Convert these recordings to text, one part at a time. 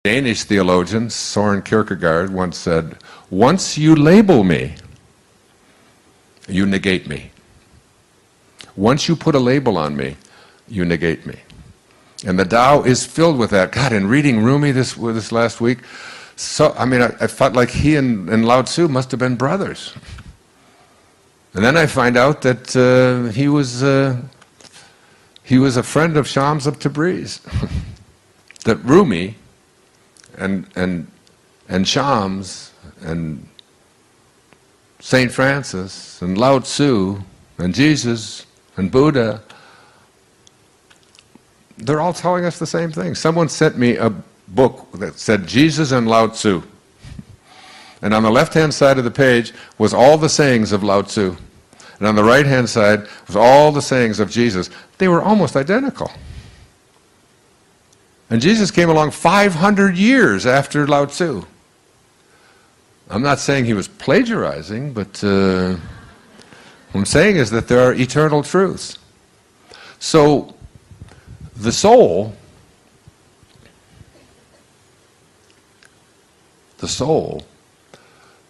Danish theologian Søren Kierkegaard once said, "Once you label me, you negate me. Once you put a label on me, you negate me." And the Tao is filled with that. God, in reading Rumi this last week, I felt like he and Lao Tzu must have been brothers. And then I find out that he was a friend of Shams of Tabriz. That Rumi and Shams and Saint Francis and Lao Tzu and Jesus and Buddha, they're all telling us the same thing. Someone sent me a book that said Jesus and Lao Tzu. And on the left-hand side of the page was all the sayings of Lao Tzu. And on the right-hand side was all the sayings of Jesus. They were almost identical. And Jesus came along 500 years after Lao Tzu. I'm not saying he was plagiarizing, but what I'm saying is that there are eternal truths. So, the soul,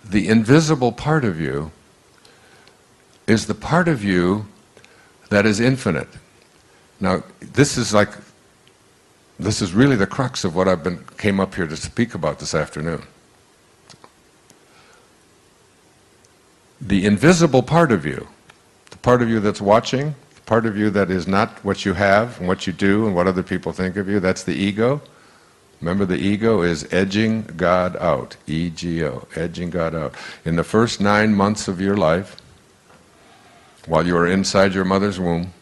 the invisible part of you, is the part of you that is infinite. Now, this is really the crux of what came up here to speak about this afternoon. The invisible part of you, the part of you that's watching, the part of you that is not what you have and what you do and what other people think of you, that's the ego. Remember, the ego is edging God out, E-G-O, edging God out. In the first 9 months of your life, while you were inside your mother's womb,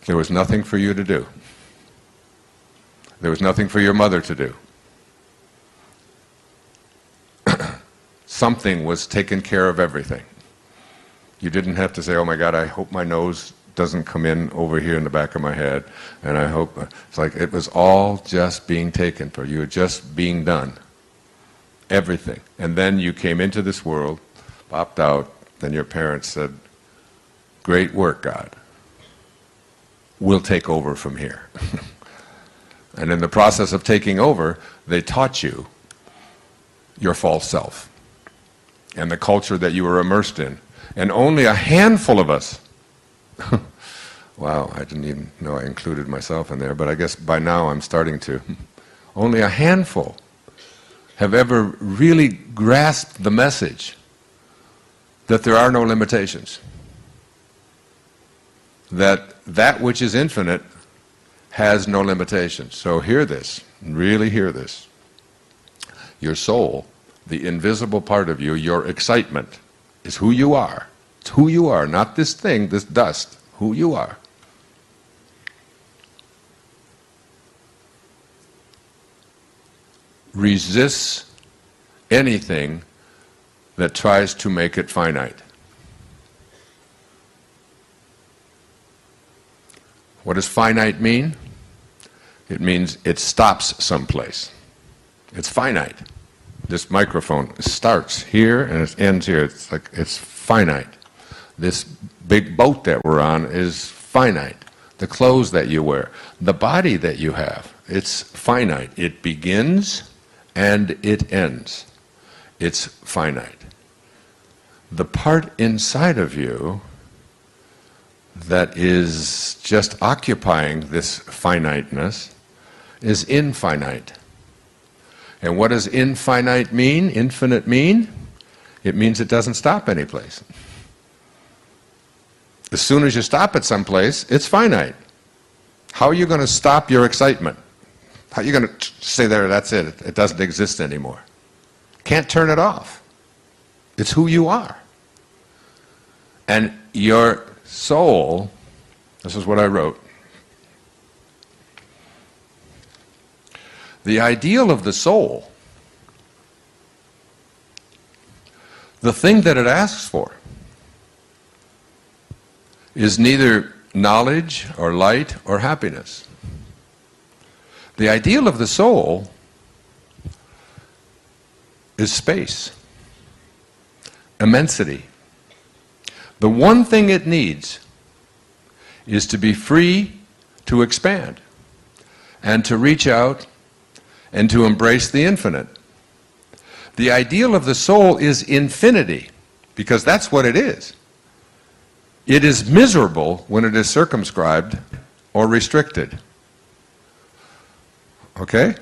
there was nothing for you to do. There was nothing for your mother to do. Something was taking care of everything. You didn't have to say, "Oh my God, I hope my nose doesn't come in over here in the back of my head," and I hope, it's like it was all just being taken for you, just being done. Everything. And then you came into this world, popped out, then your parents said, "Great work, God. We'll take over from here." And in the process of taking over, they taught you your false self and the culture that you were immersed in. And only a handful of us, wow, I didn't even know I included myself in there, but I guess by now I'm starting to. Only a handful have ever really grasped the message that there are no limitations. That which is infinite has no limitations. So hear this, really hear this. Your soul, the invisible part of you, your excitement, is who you are. It's who you are, not this thing, this dust, who you are. Resists anything that tries to make it finite. What does finite mean? It means it stops someplace. It's finite. This microphone starts here and it ends here. It's like it's finite. This big boat that we're on is finite. The clothes that you wear, the body that you have, it's finite. It begins and it ends. It's finite. The part inside of you that is just occupying this finiteness is infinite. And what does infinite mean? Infinite mean? It means it doesn't stop any place. As soon as you stop at some place, it's finite. How are you going to stop your excitement? How are you going to say there, that's it, it doesn't exist anymore? Can't turn it off. It's who you are. And your soul, this is what I wrote. The ideal of the soul, the thing that it asks for, is neither knowledge or light or happiness. The ideal of the soul is space, immensity. The one thing it needs is to be free to expand and to reach out and to embrace the infinite. The ideal of the soul is infinity, because that's what it is. It is miserable when it is circumscribed or restricted. Okay?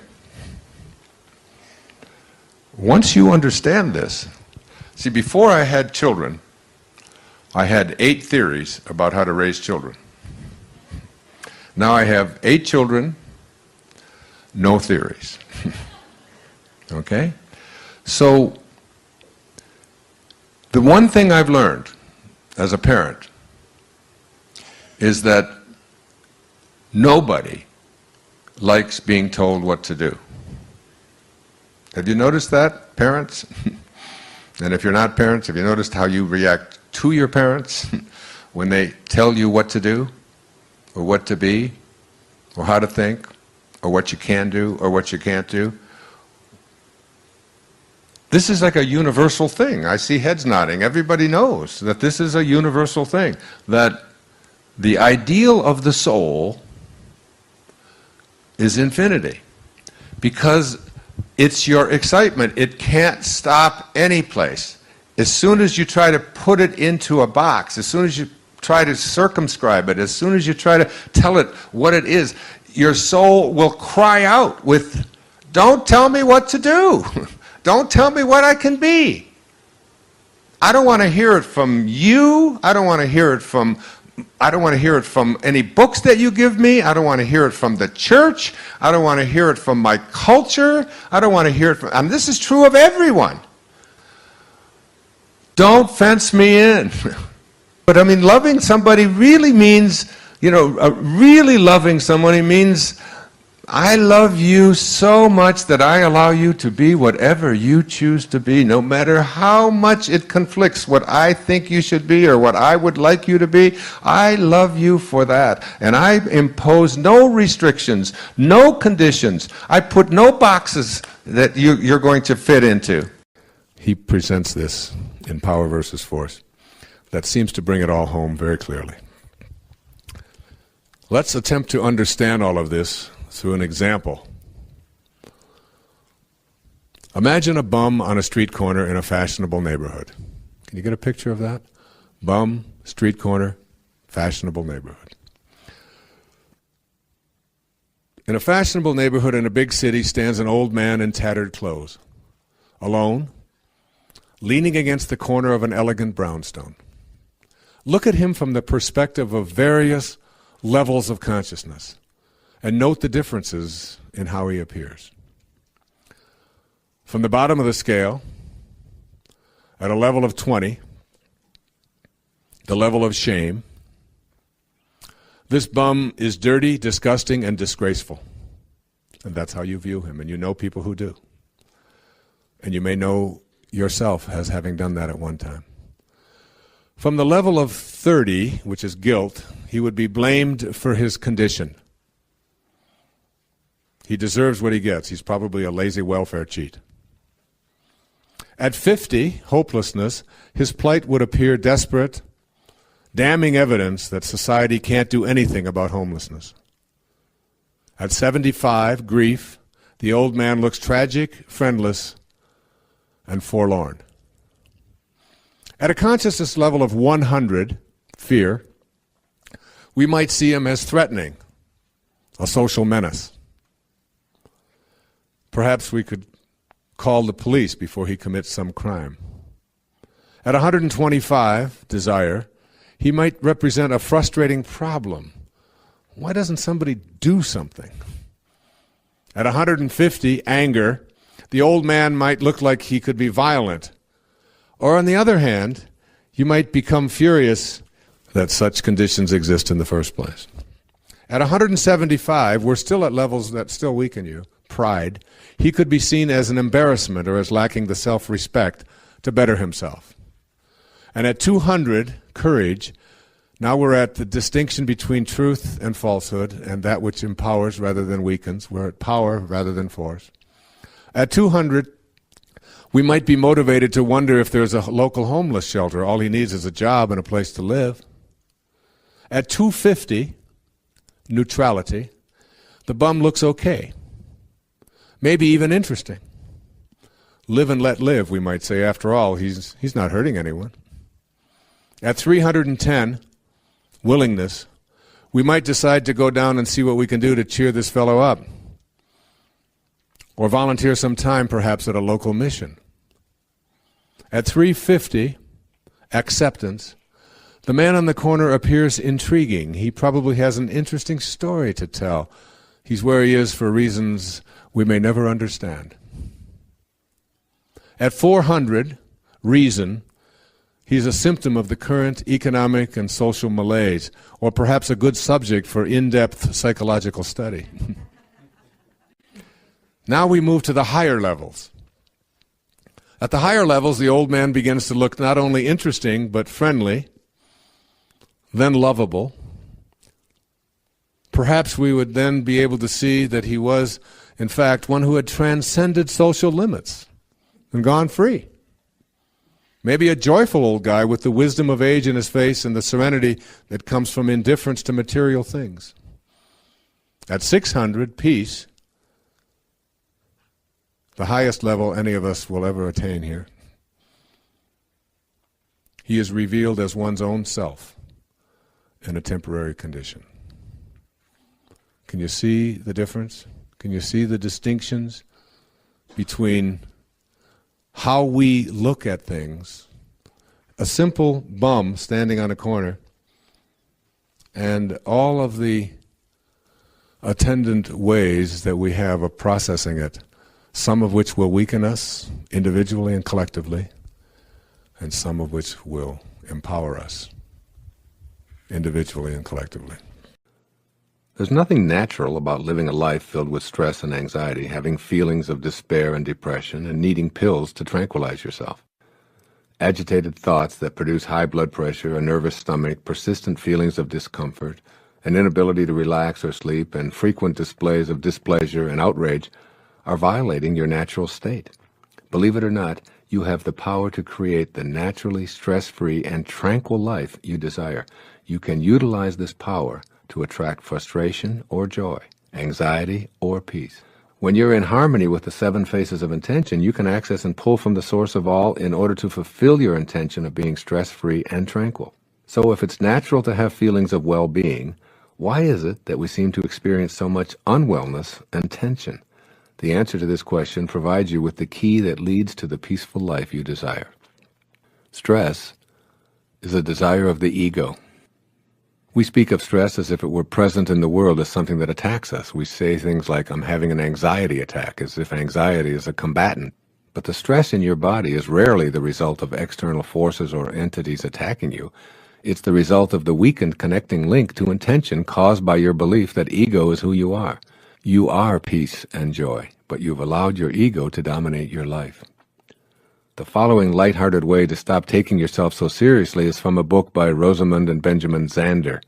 Once you understand this, see, before I had children, I had 8 theories about how to raise children. Now I have 8 children, no theories. Okay? So, the one thing I've learned as a parent is that nobody likes being told what to do. Have you noticed that, parents? And if you're not parents, have you noticed how you react to your parents when they tell you what to do, or what to be, or how to think, or what you can do, or what you can't do? This is like a universal thing. I see heads nodding. Everybody knows that this is a universal thing, that the ideal of the soul is infinity, because it's your excitement. It can't stop any place. As soon as you try to put it into a box, as soon as you try to circumscribe it, as soon as you try to tell it what it is, your soul will cry out with, "Don't tell me what to do. Don't tell me what I can be. I don't want to hear it from you. I don't want to hear it from any books that you give me. I don't want to hear it from the church. I don't want to hear it from my culture. I don't want to hear it from," and this is true of everyone. Don't fence me in. But I mean, loving somebody really means, really loving somebody means, I love you so much that I allow you to be whatever you choose to be, no matter how much it conflicts what I think you should be or what I would like you to be. I love you for that. And I impose no restrictions, no conditions. I put no boxes that you're going to fit into. He presents this in Power versus Force. That seems to bring it all home very clearly. Let's attempt to understand all of this through an example. Imagine a bum on a street corner in a fashionable neighborhood. Can you get a picture of that? Bum, street corner, fashionable neighborhood. In a fashionable neighborhood in a big city stands an old man in tattered clothes, alone, leaning against the corner of an elegant brownstone. Look at him from the perspective of various levels of consciousness, and note the differences in how he appears. From the bottom of the scale, at a level of 20, the level of shame, this bum is dirty, disgusting, and disgraceful. And that's how you view him, and you know people who do. And you may know yourself as having done that at one time. From the level of 30, which is guilt, he would be blamed for his condition. He deserves what he gets. He's probably a lazy welfare cheat. At 50, hopelessness, his plight would appear desperate, damning evidence that society can't do anything about homelessness. At 75, grief, the old man looks tragic, friendless, and forlorn. At a consciousness level of 100, fear, we might see him as threatening, a social menace. Perhaps we could call the police before he commits some crime. At 125, desire, he might represent a frustrating problem. Why doesn't somebody do something? At 150, anger, the old man might look like he could be violent. Or on the other hand, you might become furious that such conditions exist in the first place. At 175, we're still at levels that still weaken you. Pride. He could be seen as an embarrassment or as lacking the self-respect to better himself. And at 200, courage. Now we're at the distinction between truth and falsehood and that which empowers rather than weakens. We're at power rather than force. At 200, we might be motivated to wonder if there's a local homeless shelter. All he needs is a job and a place to live. At 250, neutrality, the bum looks okay. maybe even interesting. Live and let live, we might say. After all, he's not hurting anyone. At 310, willingness, we might decide to go down and see what we can do to cheer this fellow up. Or volunteer some time, perhaps, at a local mission. At 350, acceptance, the man on the corner appears intriguing. He probably has an interesting story to tell. He's where he is for reasons we may never understand. At 400, reason, he's a symptom of the current economic and social malaise, or perhaps a good subject for in-depth psychological study. Now we move to the higher levels. At the higher levels, the old man begins to look not only interesting, but friendly, then lovable. Perhaps we would then be able to see that he was, in fact, one who had transcended social limits and gone free. Maybe a joyful old guy with the wisdom of age in his face and the serenity that comes from indifference to material things. At 600, peace, the highest level any of us will ever attain here. He is revealed as one's own self in a temporary condition. Can you see the difference? Can you see the distinctions between how we look at things? A simple bum standing on a corner and all of the attendant ways that we have of processing it, some of which will weaken us individually and collectively, and some of which will empower us individually and collectively. There's nothing natural about living a life filled with stress and anxiety, having feelings of despair and depression, and needing pills to tranquilize yourself. Agitated thoughts that produce high blood pressure, a nervous stomach, persistent feelings of discomfort, an inability to relax or sleep, and frequent displays of displeasure and outrage are violating your natural state. Believe it or not, you have the power to create the naturally stress-free and tranquil life you desire. You can utilize this power to attract frustration or joy, anxiety or peace. When you're in harmony with the 7 phases of intention, you can access and pull from the source of all in order to fulfill your intention of being stress-free and tranquil. So if it's natural to have feelings of well-being, why is it that we seem to experience so much unwellness and tension? The answer to this question provides you with the key that leads to the peaceful life you desire. Stress is a desire of the ego. We speak of stress as if it were present in the world as something that attacks us. We say things like, I'm having an anxiety attack, as if anxiety is a combatant. But the stress in your body is rarely the result of external forces or entities attacking you. It's the result of the weakened connecting link to intention caused by your belief that ego is who you are. You are peace and joy, but you've allowed your ego to dominate your life. The following lighthearted way to stop taking yourself so seriously is from a book by Rosamund and Benjamin Zander.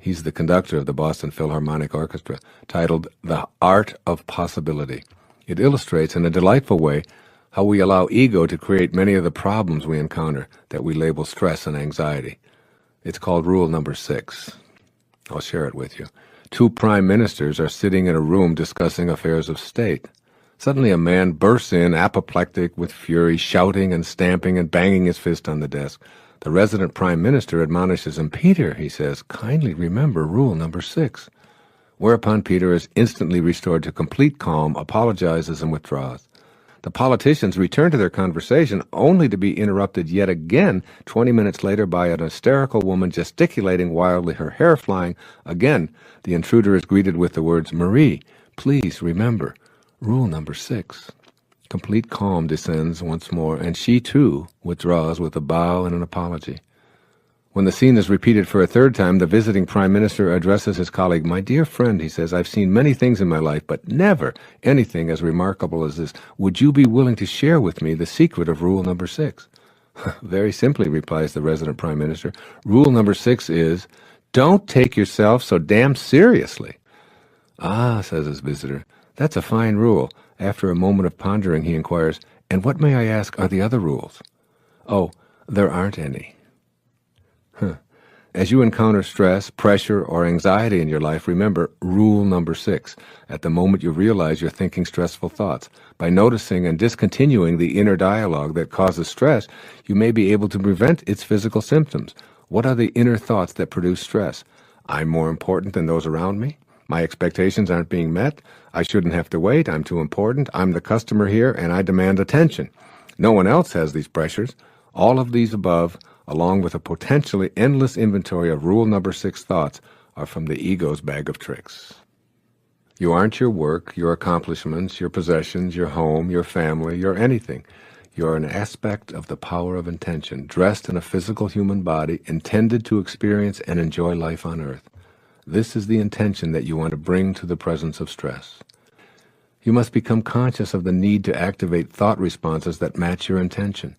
He's the conductor of the Boston Philharmonic Orchestra, titled The Art of Possibility. It illustrates in a delightful way how we allow ego to create many of the problems we encounter that we label stress and anxiety. It's called Rule Number 6. I'll share it with you. 2 prime ministers are sitting in a room discussing affairs of state. Suddenly a man bursts in, apoplectic with fury, shouting and stamping and banging his fist on the desk. The resident prime minister admonishes him. Peter, he says, kindly remember rule number 6. Whereupon Peter is instantly restored to complete calm, apologizes and withdraws. The politicians return to their conversation only to be interrupted yet again 20 minutes later by an hysterical woman gesticulating wildly, her hair flying. Again, the intruder is greeted with the words, Marie, please remember, rule number 6. Complete calm descends once more, and she too withdraws with a bow and an apology. When the scene is repeated for a third time, the visiting prime minister addresses his colleague. My dear friend, he says, I've seen many things in my life, but never anything as remarkable as this. Would you be willing to share with me the secret of rule number 6? Very simply, replies the resident prime minister. Rule number 6 is, don't take yourself so damn seriously. Ah, says his visitor, that's a fine rule. After a moment of pondering, he inquires, and what, may I ask, are the other rules? Oh, there aren't any. As you encounter stress, pressure, or anxiety in your life, remember rule number 6. At the moment you realize you're thinking stressful thoughts, by noticing and discontinuing the inner dialogue that causes stress, you may be able to prevent its physical symptoms. What are the inner thoughts that produce stress? I'm more important than those around me. My expectations aren't being met. I shouldn't have to wait. I'm too important. I'm the customer here, and I demand attention. No one else has these pressures. All of these above, along with a potentially endless inventory of rule number 6 thoughts, are from the ego's bag of tricks. You aren't your work, your accomplishments, your possessions, your home, your family, your anything. You're an aspect of the power of intention, dressed in a physical human body, intended to experience and enjoy life on earth. This is the intention that you want to bring to the presence of stress. You must become conscious of the need to activate thought responses that match your intention.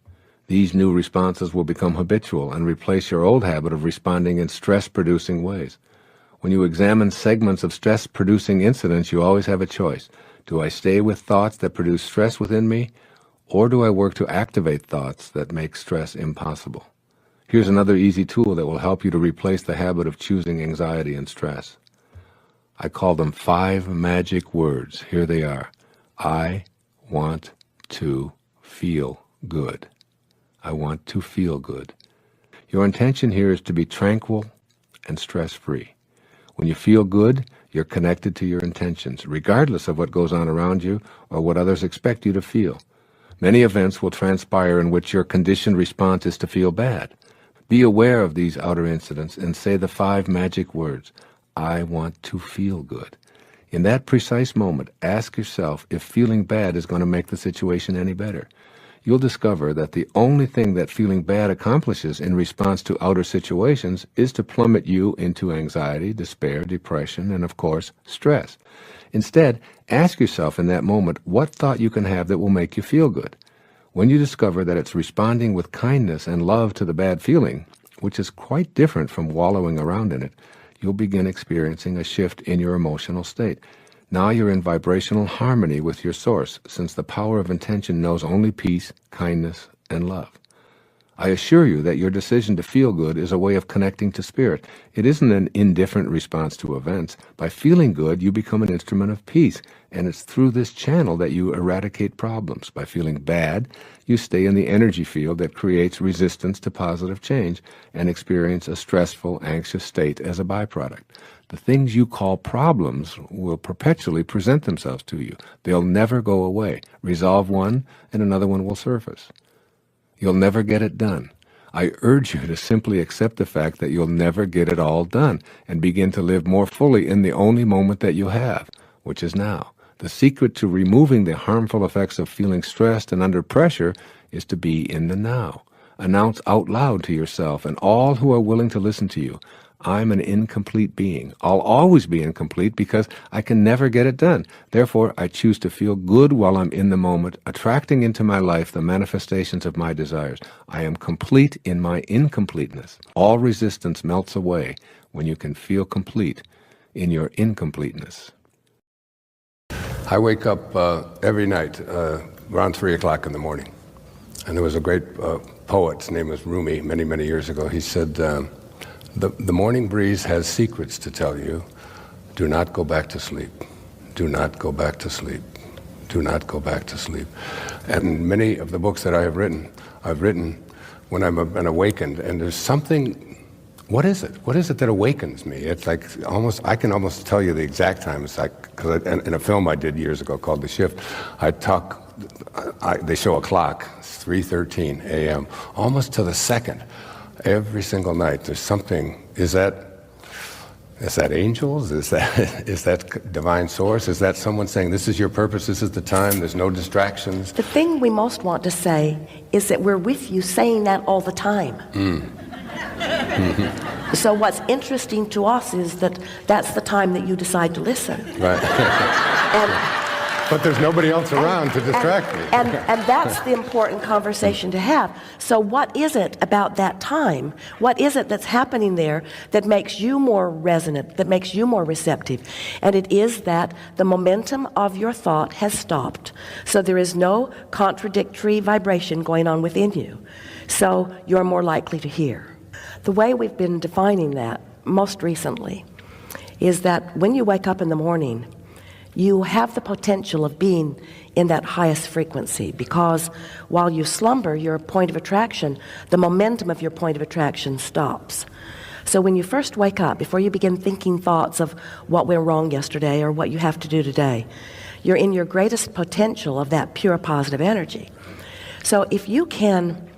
These new responses will become habitual and replace your old habit of responding in stress-producing ways. When you examine segments of stress-producing incidents, you always have a choice. Do I stay with thoughts that produce stress within me, or do I work to activate thoughts that make stress impossible? Here's another easy tool that will help you to replace the habit of choosing anxiety and stress. I call them 5 magic words. Here they are. I want to feel good. I want to feel good. Your intention here is to be tranquil and stress-free. When you feel good, you're connected to your intentions, regardless of what goes on around you or what others expect you to feel. Many events will transpire in which your conditioned response is to feel bad. Be aware of these outer incidents and say the 5 magic words. I want to feel good. In that precise moment, ask yourself if feeling bad is going to make the situation any better. You'll discover that the only thing that feeling bad accomplishes in response to outer situations is to plummet you into anxiety, despair, depression, and of course, stress. Instead, ask yourself in that moment what thought you can have that will make you feel good. When you discover that it's responding with kindness and love to the bad feeling, which is quite different from wallowing around in it, you'll begin experiencing a shift in your emotional state. Now you're in vibrational harmony with your source, since the power of intention knows only peace, kindness, and love. I assure you that your decision to feel good is a way of connecting to spirit. It isn't an indifferent response to events. By feeling good, you become an instrument of peace, and it's through this channel that you eradicate problems. By feeling bad, you stay in the energy field that creates resistance to positive change and experience a stressful, anxious state as a byproduct. The things you call problems will perpetually present themselves to you. They'll never go away. Resolve one, and another one will surface. You'll never get it done. I urge you to simply accept the fact that you'll never get it all done and begin to live more fully in the only moment that you have, which is now. The secret to removing the harmful effects of feeling stressed and under pressure is to be in the now. Announce out loud to yourself and all who are willing to listen to you, I'm an incomplete being. I'll always be incomplete because I can never get it done. Therefore, I choose to feel good while I'm in the moment, attracting into my life the manifestations of my desires. I am complete in my incompleteness. All resistance melts away when you can feel complete in your incompleteness. I wake up every night around 3 o'clock in the morning. And there was a great poet, his name was Rumi, many, many years ago. He said, the morning breeze has secrets to tell you. Do not go back to sleep. Do not go back to sleep. Do not go back to sleep. And many of the books that I've written when I've been awakened. And there's something, what is it? What is it that awakens me? It's like I can almost tell you the exact time. It's like, because in a film I did years ago called The Shift, they show a clock, it's 3:13 a.m., almost to the second. Every single night, there's something. Is that angels? Is that divine source? Is that someone saying, this is your purpose, this is the time, there's no distractions? The thing we most want to say is that we're with you saying that all the time. So what's interesting to us is that that's the time that you decide to listen. Right. But there's nobody else around to distract me. And that's the important conversation to have. So what is it about that time? What is it that's happening there that makes you more resonant, that makes you more receptive? And it is that the momentum of your thought has stopped. So there is no contradictory vibration going on within you. So you're more likely to hear. The way we've been defining that most recently is that when you wake up in the morning, you have the potential of being in that highest frequency, because while you slumber, your point of attraction, the momentum of your point of attraction stops. So when you first wake up, before you begin thinking thoughts of what went wrong yesterday or what you have to do today, you're in your greatest potential of that pure positive energy. So if you can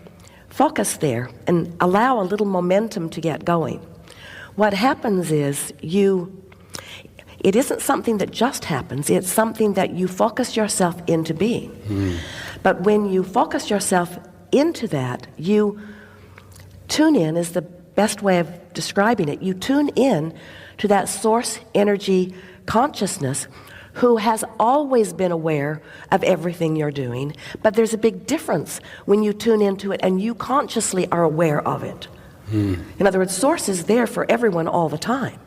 focus there and allow a little momentum to get going, what happens is it isn't something that just happens, it's something that you focus yourself into being. But when you focus yourself into that, you tune in, is the best way of describing it. You tune in to that source energy consciousness who has always been aware of everything you're doing, but there's a big difference when you tune into it and you consciously are aware of it. In other words, source is there for everyone all the time.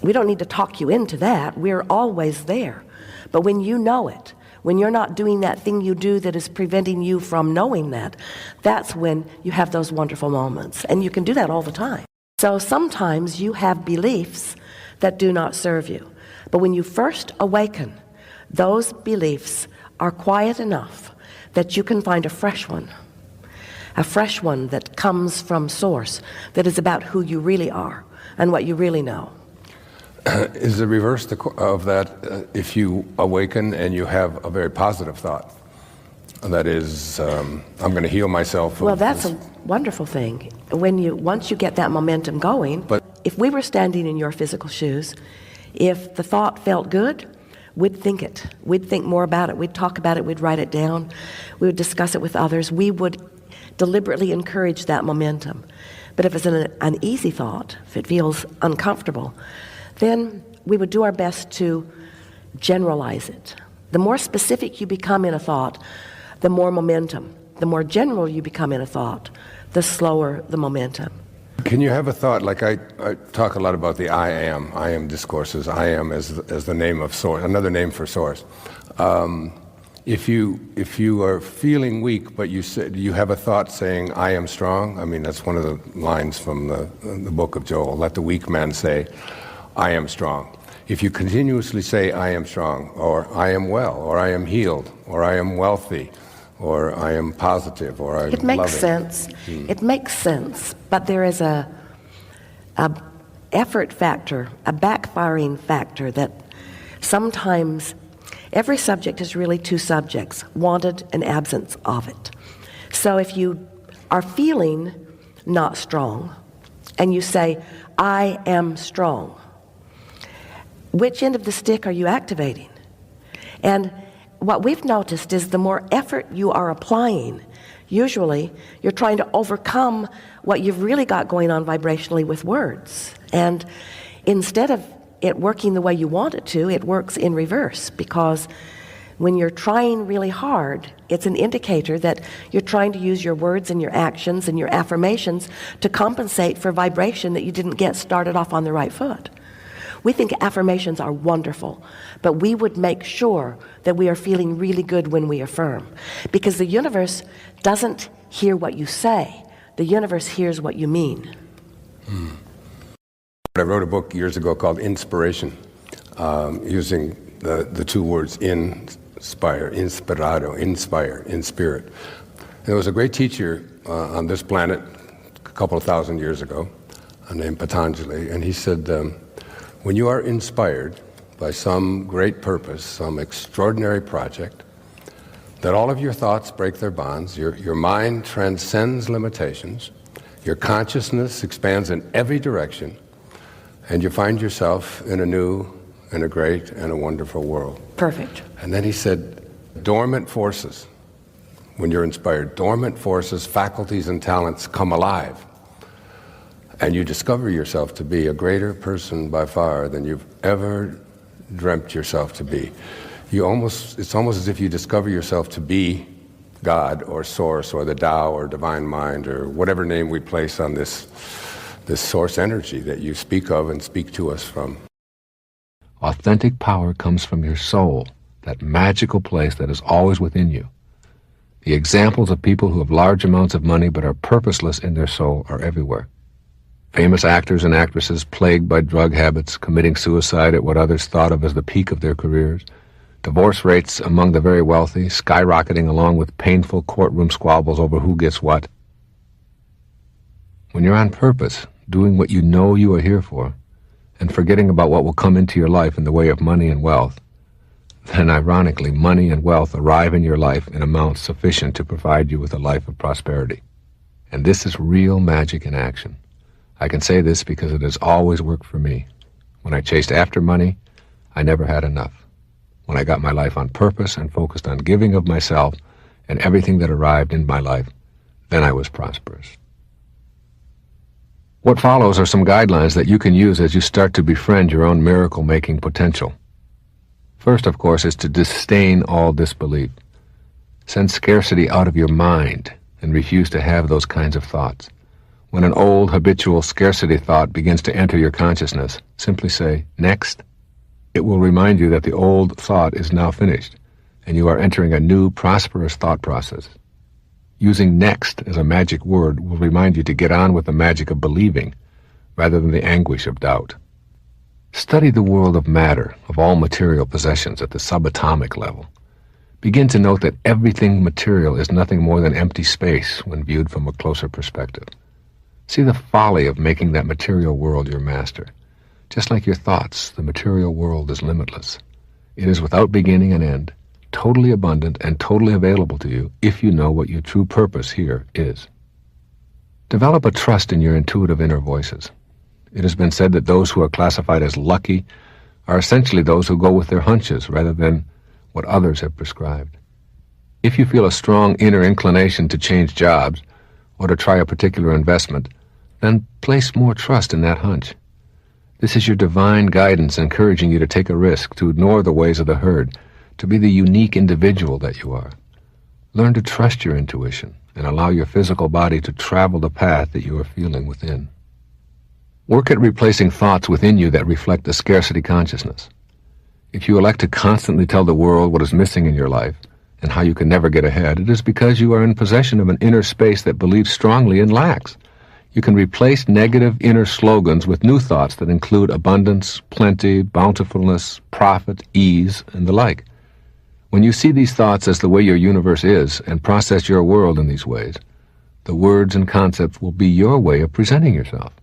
We don't need to talk you into that. We're always there. But when you know it, when you're not doing that thing you do that is preventing you from knowing that, that's when you have those wonderful moments. And you can do that all the time. So sometimes you have beliefs that do not serve you. But when you first awaken, those beliefs are quiet enough that you can find a fresh one that comes from source, that is about who you really are and what you really know. Is the reverse of that if you awaken and you have a very positive thought? That is, I'm going to heal myself. Well, that's a wonderful thing. Once you get that momentum going, but if we were standing in your physical shoes, if the thought felt good, we'd think it. We'd think more about it. We'd talk about it. We'd write it down. We would discuss it with others. We would deliberately encourage that momentum. But if it's an easy thought, if it feels uncomfortable, then we would do our best to generalize it. The more specific you become in a thought, the more momentum. The more general you become in a thought, the slower the momentum. Can you have a thought, like I talk a lot about the I am discourses. I am as the name of source, another name for source. If you are feeling weak, but you have a thought saying, I am strong, I mean, that's one of the lines from the book of Joel. Let the weak man say, I am strong. If you continuously say, I am strong, or I am well, or I am healed, or I am wealthy, or I am positive, or I'm It makes loving. sense. It makes sense, but there is a effort factor, a backfiring factor that sometimes every subject is really two subjects, wanted and absence of it. So if you are feeling not strong and you say, I am strong, which end of the stick are you activating? And what we've noticed is the more effort you are applying, usually you're trying to overcome what you've really got going on vibrationally with words. And instead of it working the way you want it to, it works in reverse, because when you're trying really hard, it's an indicator that you're trying to use your words and your actions and your affirmations to compensate for vibration that you didn't get started off on the right foot. We think affirmations are wonderful, but we would make sure that we are feeling really good when we affirm, because the universe doesn't hear what you say. The universe hears what you mean. I wrote a book years ago called Inspiration, using the two words inspire, inspirado, inspire, in spirit. And there was a great teacher on this planet a couple of thousand years ago named Patanjali, and he said, when you are inspired by some great purpose, some extraordinary project, that all of your thoughts break their bonds, your mind transcends limitations, your consciousness expands in every direction, and you find yourself in a new and a great and a wonderful world. Perfect. And then he said, dormant forces, when you're inspired, dormant forces, faculties and talents come alive. And you discover yourself to be a greater person by far than you've ever dreamt yourself to be. It's almost as if you discover yourself to be God or Source or the Tao or Divine Mind or whatever name we place on this source energy that you speak of and speak to us from. Authentic power comes from your soul, that magical place that is always within you. The examples of people who have large amounts of money but are purposeless in their soul are everywhere. Famous actors and actresses plagued by drug habits, committing suicide at what others thought of as the peak of their careers, divorce rates among the very wealthy skyrocketing along with painful courtroom squabbles over who gets what. When you're on purpose, doing what you know you are here for, and forgetting about what will come into your life in the way of money and wealth, then ironically, money and wealth arrive in your life in amounts sufficient to provide you with a life of prosperity. And this is real magic in action. I can say this because it has always worked for me. When I chased after money, I never had enough. When I got my life on purpose and focused on giving of myself and everything that arrived in my life, then I was prosperous. What follows are some guidelines that you can use as you start to befriend your own miracle-making potential. First, of course, is to disdain all disbelief. Send scarcity out of your mind and refuse to have those kinds of thoughts. When an old, habitual scarcity thought begins to enter your consciousness, simply say, "Next." It will remind you that the old thought is now finished, and you are entering a new, prosperous thought process. Using "next" as a magic word will remind you to get on with the magic of believing, rather than the anguish of doubt. Study the world of matter, of all material possessions at the subatomic level. Begin to note that everything material is nothing more than empty space when viewed from a closer perspective. See the folly of making that material world your master. Just like your thoughts, the material world is limitless. It is without beginning and end, totally abundant and totally available to you if you know what your true purpose here is. Develop a trust in your intuitive inner voices. It has been said that those who are classified as lucky are essentially those who go with their hunches rather than what others have prescribed. If you feel a strong inner inclination to change jobs or to try a particular investment, then place more trust in that hunch. This is your divine guidance encouraging you to take a risk, to ignore the ways of the herd, to be the unique individual that you are. Learn to trust your intuition and allow your physical body to travel the path that you are feeling within. Work at replacing thoughts within you that reflect the scarcity consciousness. If you elect to constantly tell the world what is missing in your life and how you can never get ahead, it is because you are in possession of an inner space that believes strongly in lacks. You can replace negative inner slogans with new thoughts that include abundance, plenty, bountifulness, profit, ease, and the like. When you see these thoughts as the way your universe is and process your world in these ways, the words and concepts will be your way of presenting yourself.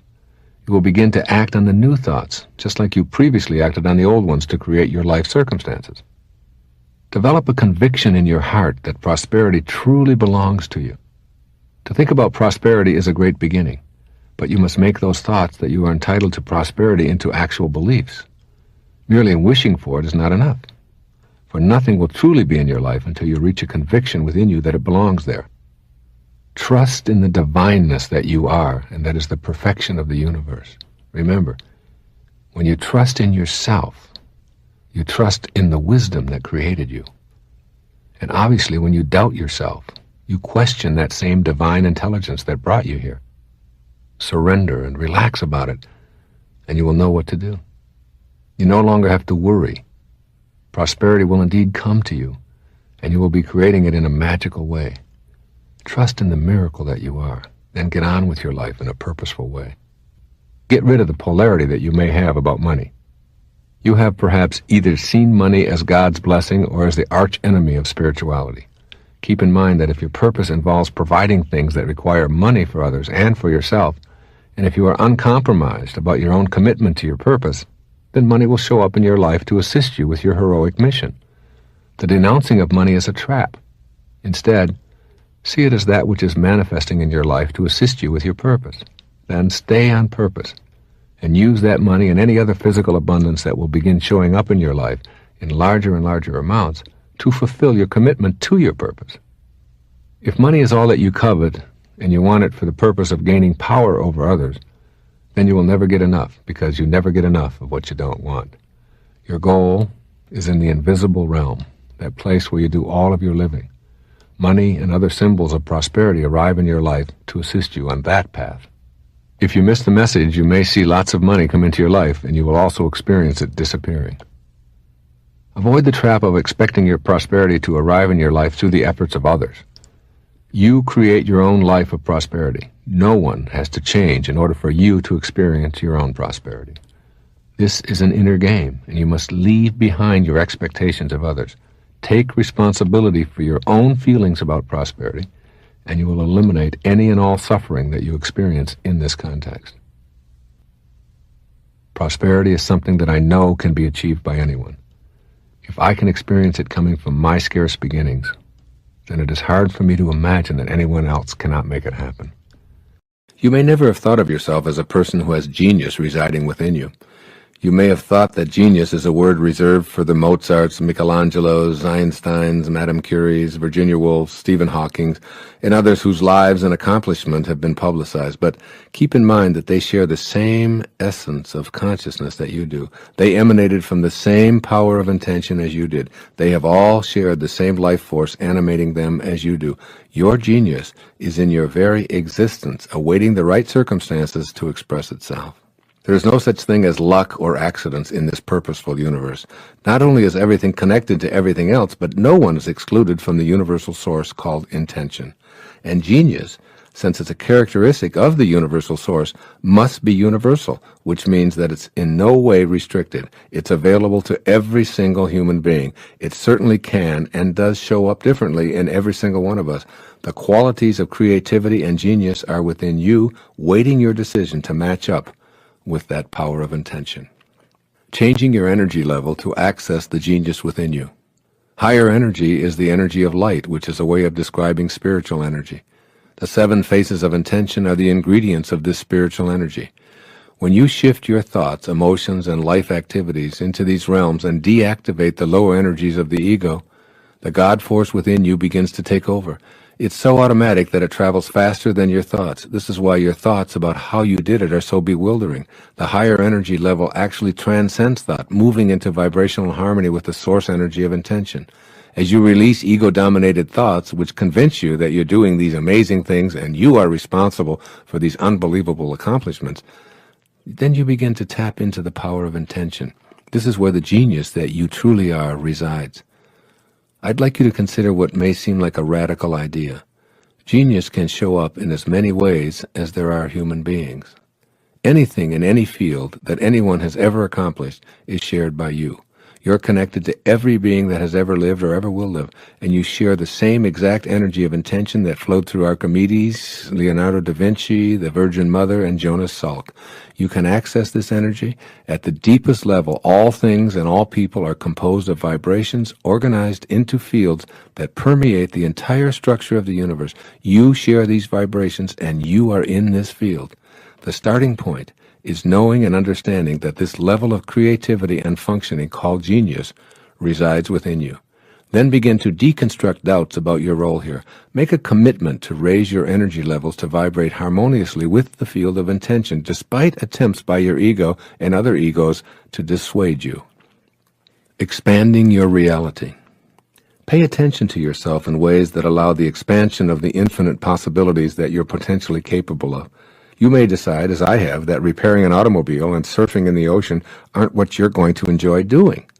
You will begin to act on the new thoughts, just like you previously acted on the old ones to create your life circumstances. Develop a conviction in your heart that prosperity truly belongs to you. To think about prosperity is a great beginning, but you must make those thoughts that you are entitled to prosperity into actual beliefs. Merely wishing for it is not enough, for nothing will truly be in your life until you reach a conviction within you that it belongs there. Trust in the divineness that you are, and that is the perfection of the universe. Remember, when you trust in yourself, you trust in the wisdom that created you. And obviously, when you doubt yourself, you question that same divine intelligence that brought you here. Surrender and relax about it, and you will know what to do. You no longer have to worry. Prosperity will indeed come to you, and you will be creating it in a magical way. Trust in the miracle that you are, then get on with your life in a purposeful way. Get rid of the polarity that you may have about money. You have perhaps either seen money as God's blessing or as the arch enemy of spirituality. Keep in mind that if your purpose involves providing things that require money for others and for yourself, and if you are uncompromised about your own commitment to your purpose, then money will show up in your life to assist you with your heroic mission. The denouncing of money is a trap. Instead, see it as that which is manifesting in your life to assist you with your purpose. Then stay on purpose, and use that money and any other physical abundance that will begin showing up in your life in larger and larger amounts to fulfill your commitment to your purpose. If money is all that you covet, and you want it for the purpose of gaining power over others, then you will never get enough, because you never get enough of what you don't want. Your goal is in the invisible realm, that place where you do all of your living. Money and other symbols of prosperity arrive in your life to assist you on that path. If you miss the message, you may see lots of money come into your life, and you will also experience it disappearing. Avoid the trap of expecting your prosperity to arrive in your life through the efforts of others. You create your own life of prosperity. No one has to change in order for you to experience your own prosperity. This is an inner game, and you must leave behind your expectations of others. Take responsibility for your own feelings about prosperity, and you will eliminate any and all suffering that you experience in this context. Prosperity is something that I know can be achieved by anyone. If I can experience it coming from my scarce beginnings, then it is hard for me to imagine that anyone else cannot make it happen. You may never have thought of yourself as a person who has genius residing within you. You may have thought that genius is a word reserved for the Mozarts, Michelangelos, Einsteins, Madame Curies, Virginia Woolfs, Stephen Hawkings, and others whose lives and accomplishment have been publicized. But keep in mind that they share the same essence of consciousness that you do. They emanated from the same power of intention as you did. They have all shared the same life force animating them as you do. Your genius is in your very existence, awaiting the right circumstances to express itself. There is no such thing as luck or accidents in this purposeful universe. Not only is everything connected to everything else, but no one is excluded from the universal source called intention. And genius, since it's a characteristic of the universal source, must be universal, which means that it's in no way restricted. It's available to every single human being. It certainly can and does show up differently in every single one of us. The qualities of creativity and genius are within you, waiting your decision to match up with that power of intention. Changing your energy level to access the genius within you. Higher energy is the energy of light, which is a way of describing spiritual energy. The 7 faces of intention are the ingredients of this spiritual energy. When you shift your thoughts, emotions, and life activities into these realms and deactivate the lower energies of the ego, the God force within you begins to take over. It's so automatic that it travels faster than your thoughts. This is why your thoughts about how you did it are so bewildering. The higher energy level actually transcends thought, moving into vibrational harmony with the source energy of intention. As you release ego-dominated thoughts, which convince you that you're doing these amazing things and you are responsible for these unbelievable accomplishments, then you begin to tap into the power of intention. This is where the genius that you truly are resides. I'd like you to consider what may seem like a radical idea. Genius can show up in as many ways as there are human beings. Anything in any field that anyone has ever accomplished is shared by you. You're connected to every being that has ever lived or ever will live, and you share the same exact energy of intention that flowed through Archimedes, Leonardo da Vinci, the Virgin Mother, and Jonas Salk. You can access this energy. At the deepest level, all things and all people are composed of vibrations organized into fields that permeate the entire structure of the universe. You share these vibrations, and you are in this field. The starting point is knowing and understanding that this level of creativity and functioning called genius resides within you. Then begin to deconstruct doubts about your role here. Make a commitment to raise your energy levels to vibrate harmoniously with the field of intention, despite attempts by your ego and other egos to dissuade you. Expanding your reality. Pay attention to yourself in ways that allow the expansion of the infinite possibilities that you're potentially capable of. You may decide, as I have, that repairing an automobile and surfing in the ocean aren't what you're going to enjoy doing.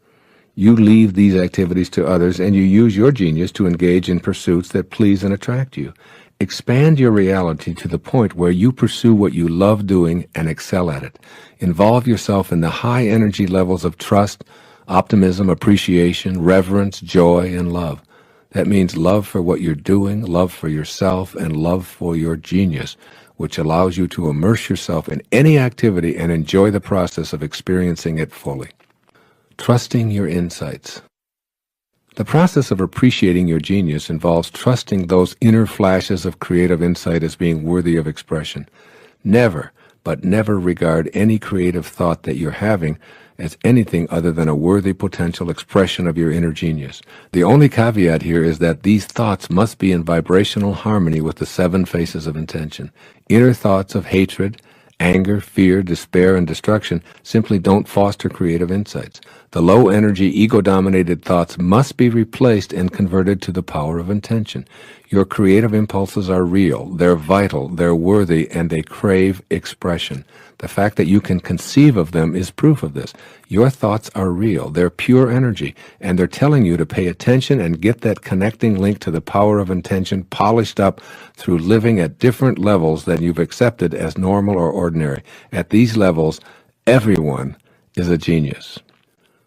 You leave these activities to others, and you use your genius to engage in pursuits that please and attract you. Expand your reality to the point where you pursue what you love doing and excel at it. Involve yourself in the high energy levels of trust, optimism, appreciation, reverence, joy, and love. That means love for what you're doing, love for yourself, and love for your genius, which allows you to immerse yourself in any activity and enjoy the process of experiencing it fully. Trusting your insights. The process of appreciating your genius involves trusting those inner flashes of creative insight as being worthy of expression. Never, but never regard any creative thought that you're having as anything other than a worthy potential expression of your inner genius. The only caveat here is that these thoughts must be in vibrational harmony with the 7 faces of intention. Inner thoughts of hatred, anger, fear, despair, and destruction simply don't foster creative insights. The low-energy, ego-dominated thoughts must be replaced and converted to the power of intention. Your creative impulses are real, they're vital, they're worthy, and they crave expression. The fact that you can conceive of them is proof of this. Your thoughts are real, they're pure energy, and they're telling you to pay attention and get that connecting link to the power of intention polished up through living at different levels than you've accepted as normal or ordinary. At these levels, everyone is a genius.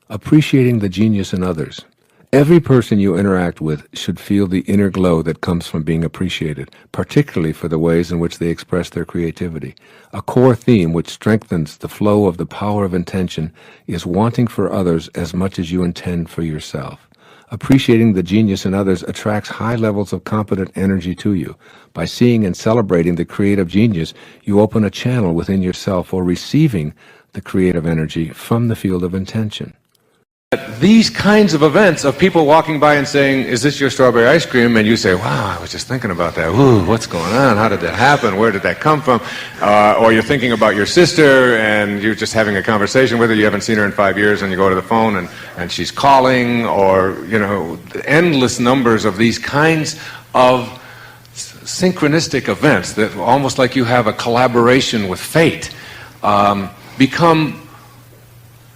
Appreciating the genius in others. Every person you interact with should feel the inner glow that comes from being appreciated, particularly for the ways in which they express their creativity. A core theme which strengthens the flow of the power of intention is wanting for others as much as you intend for yourself. Appreciating the genius in others attracts high levels of competent energy to you. By seeing and celebrating the creative genius, you open a channel within yourself for receiving the creative energy from the field of intention. These kinds of events of people walking by and saying, "Is this your strawberry ice cream?" and you say, "Wow, I was just thinking about that. Ooh, what's going on? How did that happen? Where did that come from?" Or you're thinking about your sister and you're just having a conversation with her. You haven't seen her in 5 years, and you go to the phone and she's calling, or, you know, endless numbers of these kinds of synchronistic events that almost like you have a collaboration with fate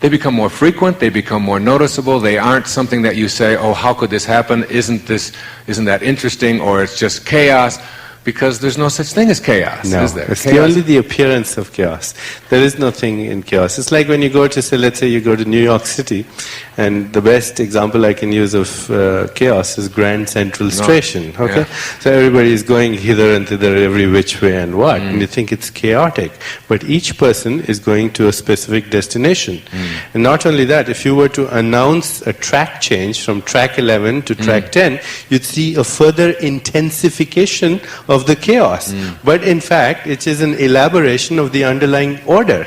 they become more frequent, they become more noticeable, they aren't something that you say, "Oh, how could this happen? Isn't that interesting?" or "It's just chaos," because there's no such thing as chaos, no, is there? it's only the appearance of chaos. There is nothing in chaos. It's like when you go to, say, let's say you go to New York City, and the best example I can use of chaos is Grand Central Station. Okay, Yeah. so everybody is going hither and thither every which way and what, and you think it's chaotic. But each person is going to a specific destination, and not only that. If you were to announce a track change from track 11 to track 10, you'd see a further intensification of the chaos. But in fact, it is an elaboration of the underlying order.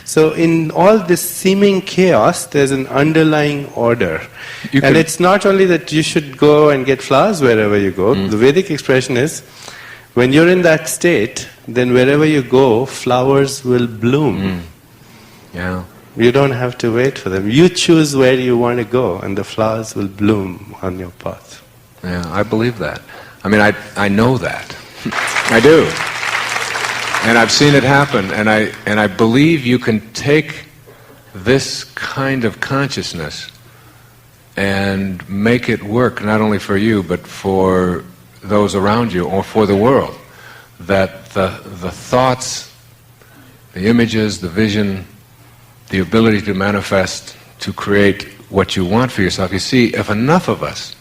So in all this seeming chaos, there's an underlying order. And it's not only that you should go and get flowers wherever you go. The Vedic expression is, when you're in that state, then wherever you go, flowers will bloom. Yeah. You don't have to wait for them. You choose where you want to go, and the flowers will bloom on your path. Yeah, I believe that. I mean, I know that. I do. And I've seen it happen, and I believe you can take this kind of consciousness and make it work, not only for you, but for those around you, or for the world. That the thoughts, the images, the vision, the ability to manifest, to create what you want for yourself. You see, if enough of us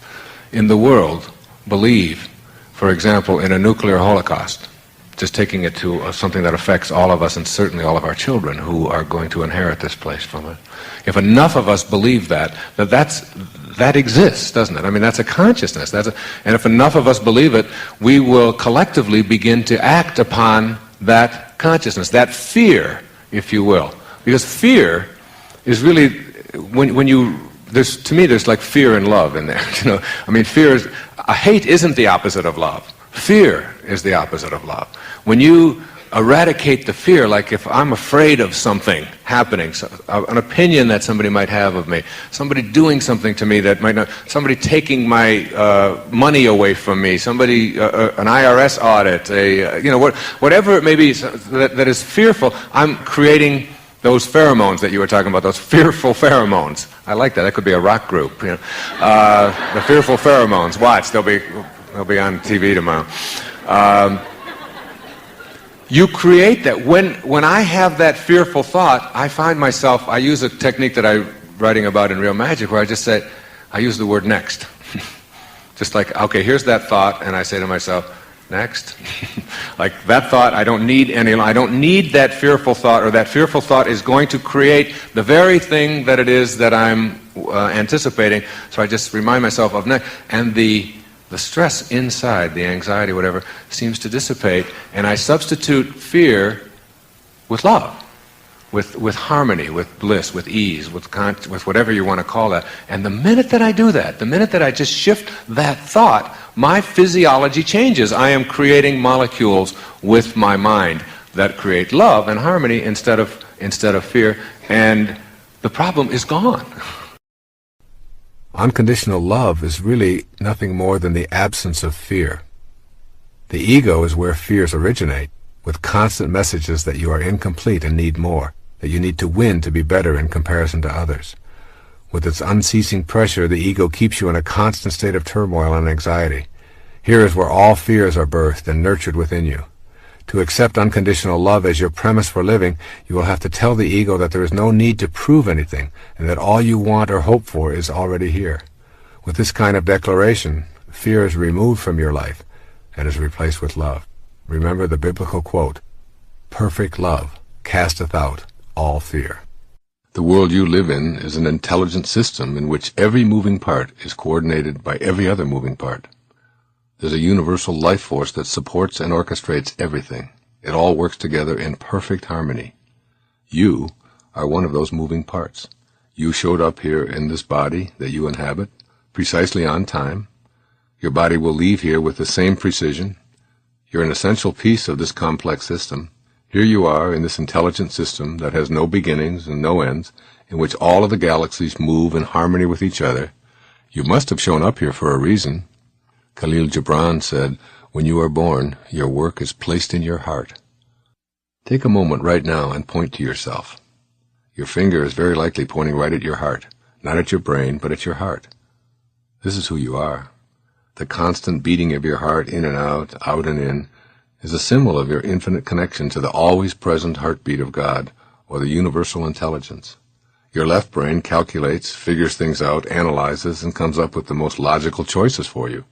in the world believe, for example, in a nuclear holocaust, just taking it to something that affects all of us, and certainly all of our children who are going to inherit this place from it. If enough of us believe that exists, doesn't it? I mean, that's a consciousness. And if enough of us believe it, we will collectively begin to act upon that consciousness, that fear, if you will. Because fear is really, to me, there's like fear and love in there. You know, I mean, hate isn't the opposite of love. Fear is the opposite of love. When you eradicate the fear, like if I'm afraid of something happening, an opinion that somebody might have of me, somebody doing something to me that might not, somebody taking my money away from me, somebody, an IRS audit, whatever it may be that is fearful, I'm creating those pheromones that you were talking about, those fearful pheromones. I like that. That could be a rock group. You know, the fearful pheromones. Watch, they'll be on TV tomorrow. You create that. When I have that fearful thought, I find myself, I use a technique that I'm writing about in Real Magic, where I just say, I use the word next. Just like, okay, here's that thought, and I say to myself, next. Like that thought, I don't need that fearful thought, or that fearful thought is going to create the very thing that it is that I'm anticipating. So I just remind myself of next, and the stress inside, the anxiety, whatever, seems to dissipate, and I substitute fear with love, with harmony, with bliss, with ease, with whatever you want to call that. And the minute that I do that, the minute that I just shift that thought, my physiology changes. I am creating molecules with my mind that create love and harmony instead of fear, and the problem is gone. Unconditional love is really nothing more than the absence of fear. The ego is where fears originate, with constant messages that you are incomplete and need more, that you need to win to be better in comparison to others. With its unceasing pressure, the ego keeps you in a constant state of turmoil and anxiety. Here is where all fears are birthed and nurtured within you. To accept unconditional love as your premise for living, you will have to tell the ego that there is no need to prove anything, and that all you want or hope for is already here. With this kind of declaration, fear is removed from your life and is replaced with love. Remember the biblical quote, "Perfect love casteth out all fear." The world you live in is an intelligent system in which every moving part is coordinated by every other moving part. There's a universal life force that supports and orchestrates everything. It all works together in perfect harmony. You are one of those moving parts. You showed up here in this body that you inhabit, precisely on time. Your body will leave here with the same precision. You're an essential piece of this complex system. Here you are in this intelligent system that has no beginnings and no ends, in which all of the galaxies move in harmony with each other. You must have shown up here for a reason. Khalil Gibran said, "When you are born, your work is placed in your heart." Take a moment right now and point to yourself. Your finger is very likely pointing right at your heart, not at your brain, but at your heart. This is who you are. The constant beating of your heart in and out and in, is a symbol of your infinite connection to the always present heartbeat of God, or the universal intelligence. Your left brain calculates, figures things out, analyzes, and comes up with the most logical choices for you.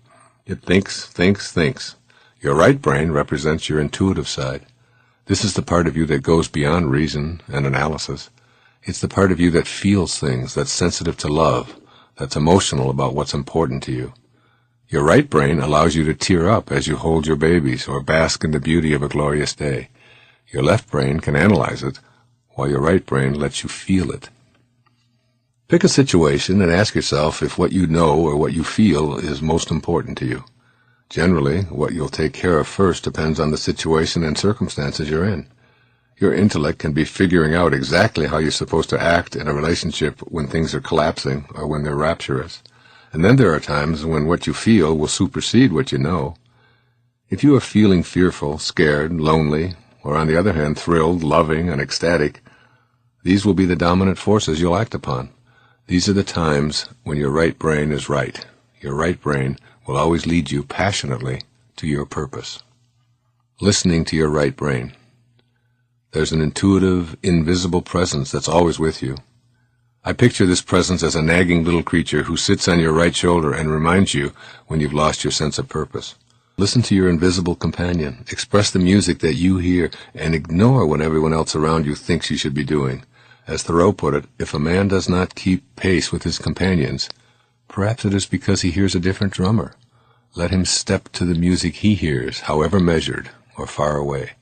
It thinks. Your right brain represents your intuitive side. This is the part of you that goes beyond reason and analysis. It's the part of you that feels things, that's sensitive to love, that's emotional about what's important to you. Your right brain allows you to tear up as you hold your babies or bask in the beauty of a glorious day. Your left brain can analyze it, while your right brain lets you feel it. Pick a situation and ask yourself if what you know or what you feel is most important to you. Generally, what you'll take care of first depends on the situation and circumstances you're in. Your intellect can be figuring out exactly how you're supposed to act in a relationship when things are collapsing or when they're rapturous. And then there are times when what you feel will supersede what you know. If you are feeling fearful, scared, lonely, or on the other hand thrilled, loving, and ecstatic, these will be the dominant forces you'll act upon. These are the times when your right brain is right. Your right brain will always lead you passionately to your purpose. Listening to your right brain. There's an intuitive, invisible presence that's always with you. I picture this presence as a nagging little creature who sits on your right shoulder and reminds you when you've lost your sense of purpose. Listen to your invisible companion. Express the music that you hear and ignore what everyone else around you thinks you should be doing. As Thoreau put it, if a man does not keep pace with his companions, perhaps it is because he hears a different drummer. Let him step to the music he hears, however measured or far away.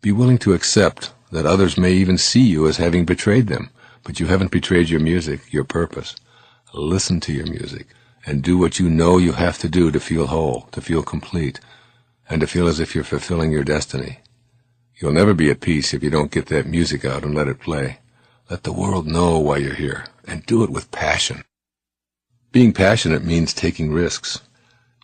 Be willing to accept that others may even see you as having betrayed them, but you haven't betrayed your music, your purpose. Listen to your music, and do what you know you have to do to feel whole, to feel complete, and to feel as if you're fulfilling your destiny. You'll never be at peace if you don't get that music out and let it play. Let the world know why you're here, and do it with passion. Being passionate means taking risks.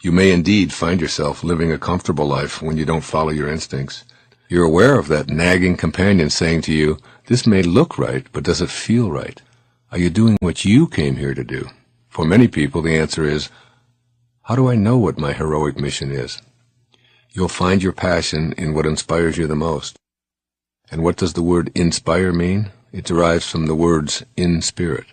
You may indeed find yourself living a comfortable life when you don't follow your instincts. You're aware of that nagging companion saying to you, "This may look right, but does it feel right? Are you doing what you came here to do?" For many people, the answer is, "How do I know what my heroic mission is?" You'll find your passion in what inspires you the most. And what does the word inspire mean? It derives from the words in spirit.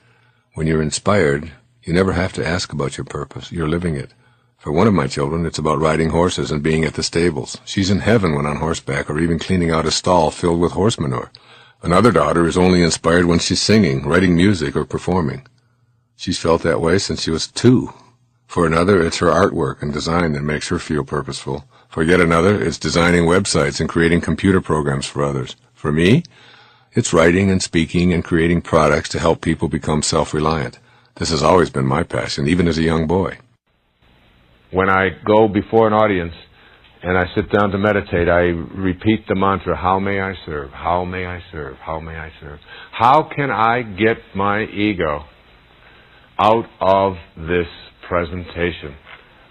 When you're inspired, you never have to ask about your purpose. You're living it. For one of my children, it's about riding horses and being at the stables. She's in heaven when on horseback or even cleaning out a stall filled with horse manure. Another daughter is only inspired when she's singing, writing music, or performing. She's felt that way since she was 2. For another, it's her artwork and design that makes her feel purposeful. For yet another, it's designing websites and creating computer programs for others. For me, it's writing and speaking and creating products to help people become self-reliant. This has always been my passion, even as a young boy. When I go before an audience and I sit down to meditate, I repeat the mantra, "How may I serve? How may I serve? How may I serve?" How can I get my ego out of this presentation,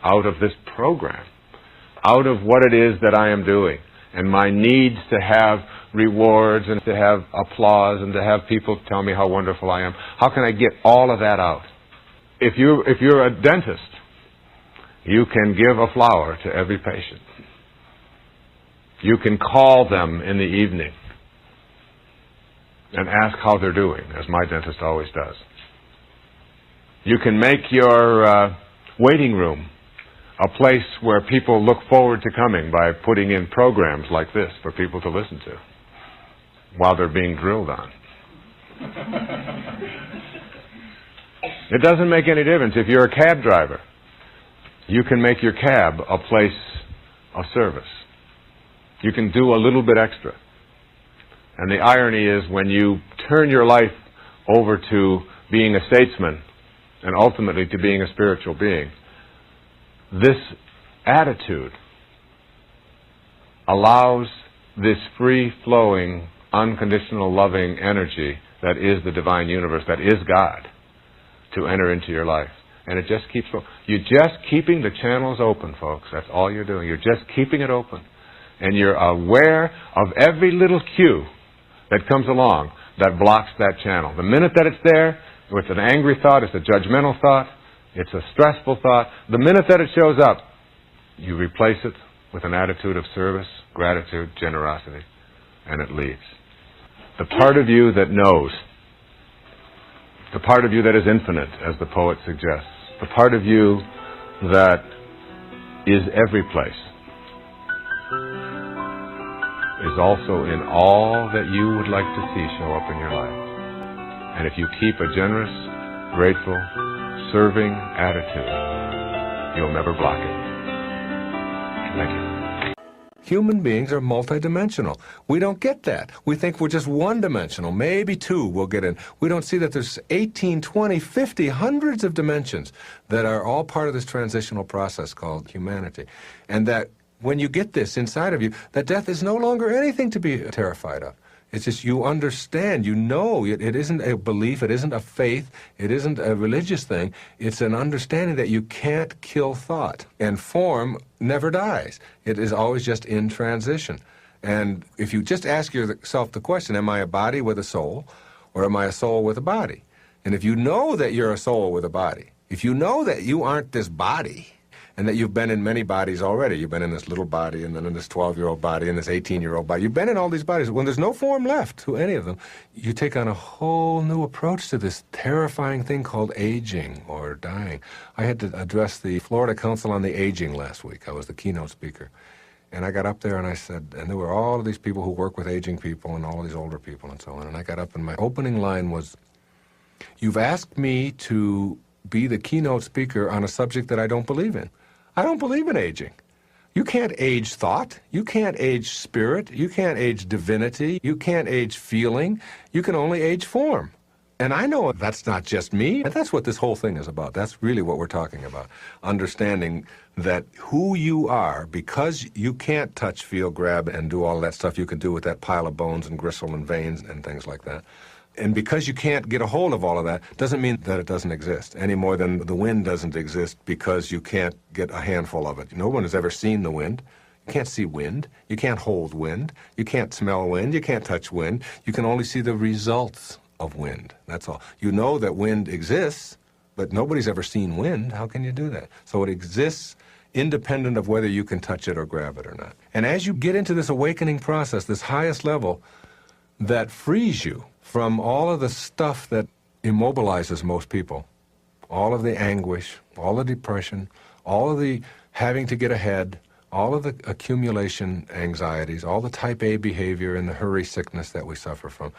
out of this program? out of what it is that I am doing and my needs to have rewards and to have applause and to have people tell me how wonderful I am. How can I get all of that out? If you're a dentist, you can give a flower to every patient. You can call them in the evening and ask how they're doing, as my dentist always does. You can make your waiting room a place where people look forward to coming by putting in programs like this for people to listen to while they're being drilled on. It doesn't make any difference. If you're a cab driver, you can make your cab a place of service. You can do a little bit extra. And the irony is when you turn your life over to being a statesman and ultimately to being a spiritual being, this attitude allows this free-flowing, unconditional, loving energy that is the divine universe, that is God, to enter into your life. And it just keeps going. You're just keeping the channels open, folks. That's all you're doing. You're just keeping it open. And you're aware of every little cue that comes along that blocks that channel. The minute that it's there, it's an angry thought, it's a judgmental thought, it's a stressful thought. The minute that it shows up, you replace it with an attitude of service, gratitude, generosity, and it leaves. The part of you that knows, the part of you that is infinite, as the poet suggests, the part of you that is every place, is also in all that you would like to see show up in your life. And if you keep a generous, grateful, serving attitude, you'll never block it. Thank you. Human beings are multidimensional. We don't get that. We think we're just one-dimensional. Maybe two we'll get in. We don't see that there's 18, 20, 50, hundreds of dimensions that are all part of this transitional process called humanity. And that when you get this inside of you, that death is no longer anything to be terrified of. It's just you understand, you know, it isn't a belief, it isn't a faith, it isn't a religious thing. It's an understanding that you can't kill thought. And form never dies. It is always just in transition. And if you just ask yourself the question, am I a body with a soul, or am I a soul with a body? And if you know that you're a soul with a body, if you know that you aren't this body, and that you've been in many bodies already. You've been in this little body, and then in this 12-year-old body, and this 18-year-old body. You've been in all these bodies. When there's no form left to any of them, you take on a whole new approach to this terrifying thing called aging or dying. I had to address the Florida Council on the Aging last week. I was the keynote speaker. And I got up there and I said, and there were all of these people who work with aging people and all of these older people and so on. And I got up and my opening line was, "You've asked me to be the keynote speaker on a subject that I don't believe in. I don't believe in aging. You can't age thought. You can't age spirit. You can't age divinity. You can't age feeling. You can only age form." And I know that's not just me. And that's what this whole thing is about. That's really what we're talking about. Understanding that who you are, because you can't touch, feel, grab, and do all that stuff you can do with that pile of bones and gristle and veins and things like that. And because you can't get a hold of all of that, doesn't mean that it doesn't exist, any more than the wind doesn't exist because you can't get a handful of it. No one has ever seen the wind. You can't see wind. You can't hold wind. You can't smell wind. You can't touch wind. You can only see the results of wind. That's all. You know that wind exists, but nobody's ever seen wind. How can you do that? So it exists independent of whether you can touch it or grab it or not. And as you get into this awakening process, this highest level that frees you from all of the stuff that immobilizes most people, all of the anguish, all the depression, all of the having to get ahead, all of the accumulation anxieties, all the type A behavior and the hurry sickness that we suffer from,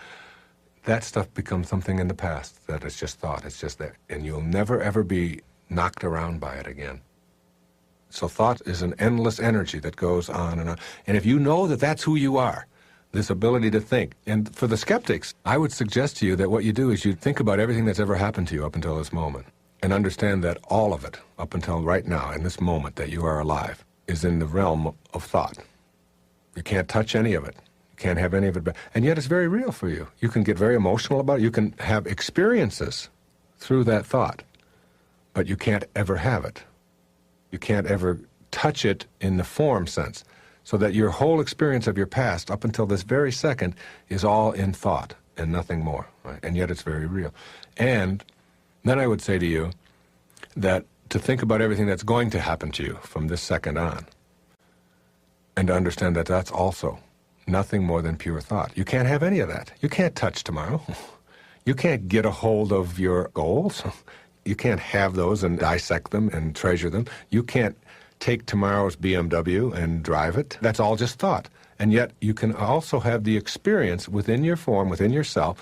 that stuff becomes something in the past that is just thought. It's just there. And you'll never, ever be knocked around by it again. So thought is an endless energy that goes on and on. And if you know that that's who you are, this ability to think. And for the skeptics, I would suggest to you that what you do is you think about everything that's ever happened to you up until this moment and understand that all of it, up until right now, in this moment that you are alive, is in the realm of thought. You can't touch any of it. You can't have any of it. And yet it's very real for you. You can get very emotional about it. You can have experiences through that thought, but you can't ever have it. You can't ever touch it in the form sense, so that your whole experience of your past up until this very second is all in thought and nothing more, right? And yet it's very real. And then I would say to you that to think about everything that's going to happen to you from this second on, and to understand that that's also nothing more than pure thought. You can't have any of that. You can't touch tomorrow. You can't get a hold of your goals. You can't have those and dissect them and treasure them. You can't take tomorrow's BMW and drive it. That's all just thought. And yet you can also have the experience within your form, within yourself,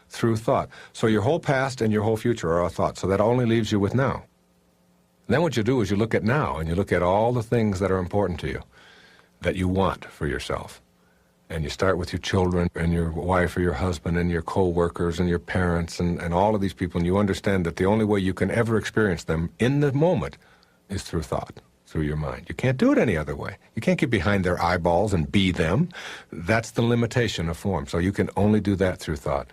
through thought. So your whole past and your whole future are a thought. So that only leaves you with now. And then what you do is you look at now, and you look at all the things that are important to you, that you want for yourself. And you start with your children and your wife or your husband and your co-workers and your parents and all of these people, and you understand that the only way you can ever experience them in the moment is through thought, through your mind. You can't do it any other way. You can't get behind their eyeballs and be them. That's the limitation of form. So you can only do that through thought.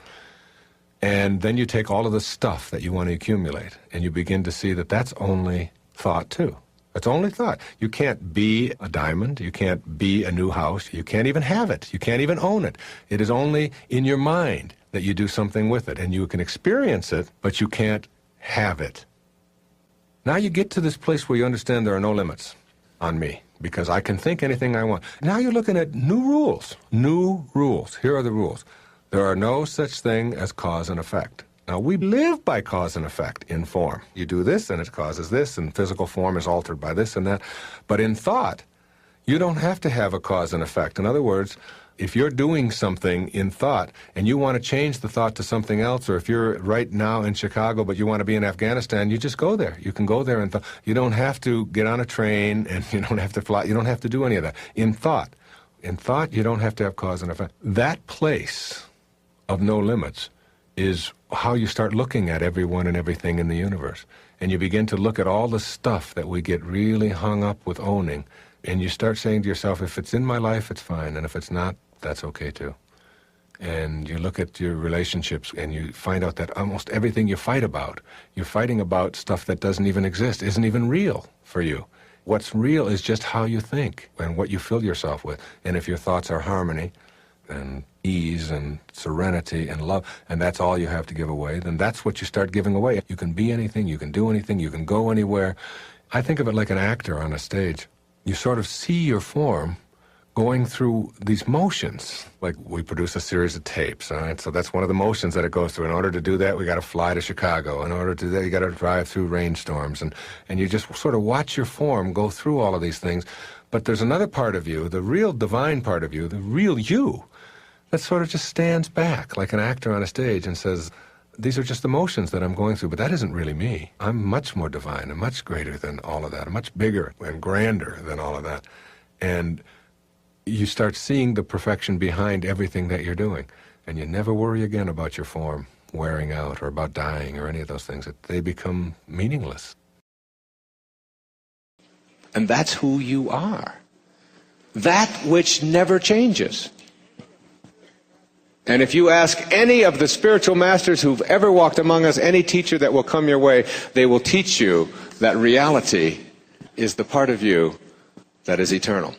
And then you take all of the stuff that you want to accumulate, and you begin to see that that's only thought too. It's only thought. You can't be a diamond. You can't be a new house. You can't even have it. You can't even own it. It is only in your mind that you do something with it, and you can experience it, but you can't have it. Now you get to this place where you understand there are no limits on me, because I can think anything I want. Now you're looking at new rules. New rules. Here are the rules. There are no such thing as cause and effect. Now, we live by cause and effect in form. You do this, and it causes this, and physical form is altered by this and that. But in thought, you don't have to have a cause and effect. In other words, if you're doing something in thought, and you want to change the thought to something else, or if you're right now in Chicago, but you want to be in Afghanistan, you just go there. You can go there and you don't have to get on a train, and you don't have to fly. You don't have to do any of that. In thought, you don't have to have cause and effect. That place of no limits is how you start looking at everyone and everything in the universe. And you begin to look at all the stuff that we get really hung up with owning, and you start saying to yourself, if it's in my life, it's fine, and if it's not, that's okay too. And you look at your relationships, and you find out that almost everything you fight about, you're fighting about stuff that doesn't even exist, isn't even real for you. What's real is just how you think and what you fill yourself with. And if your thoughts are harmony and ease and serenity and love, and that's all you have to give away, then that's what you start giving away. You can be anything, you can do anything, you can go anywhere. I think of it like an actor on a stage. You sort of see your form going through these motions. Like, we produce a series of tapes, all right? So that's one of the motions that it goes through. In order to do that, we got to fly to Chicago. In order to do that, you got to drive through rainstorms. And you just sort of watch your form go through all of these things. But there's another part of you, the real divine part of you, the real you, that sort of just stands back like an actor on a stage and says, these are just emotions that I'm going through, but that isn't really me. I'm much more divine and much greater than all of that. I'm much bigger and grander than all of that. And you start seeing the perfection behind everything that you're doing. And you never worry again about your form wearing out or about dying or any of those things. They become meaningless. And that's who you are. That which never changes. And if you ask any of the spiritual masters who've ever walked among us, any teacher that will come your way, they will teach you that reality is the part of you that is eternal.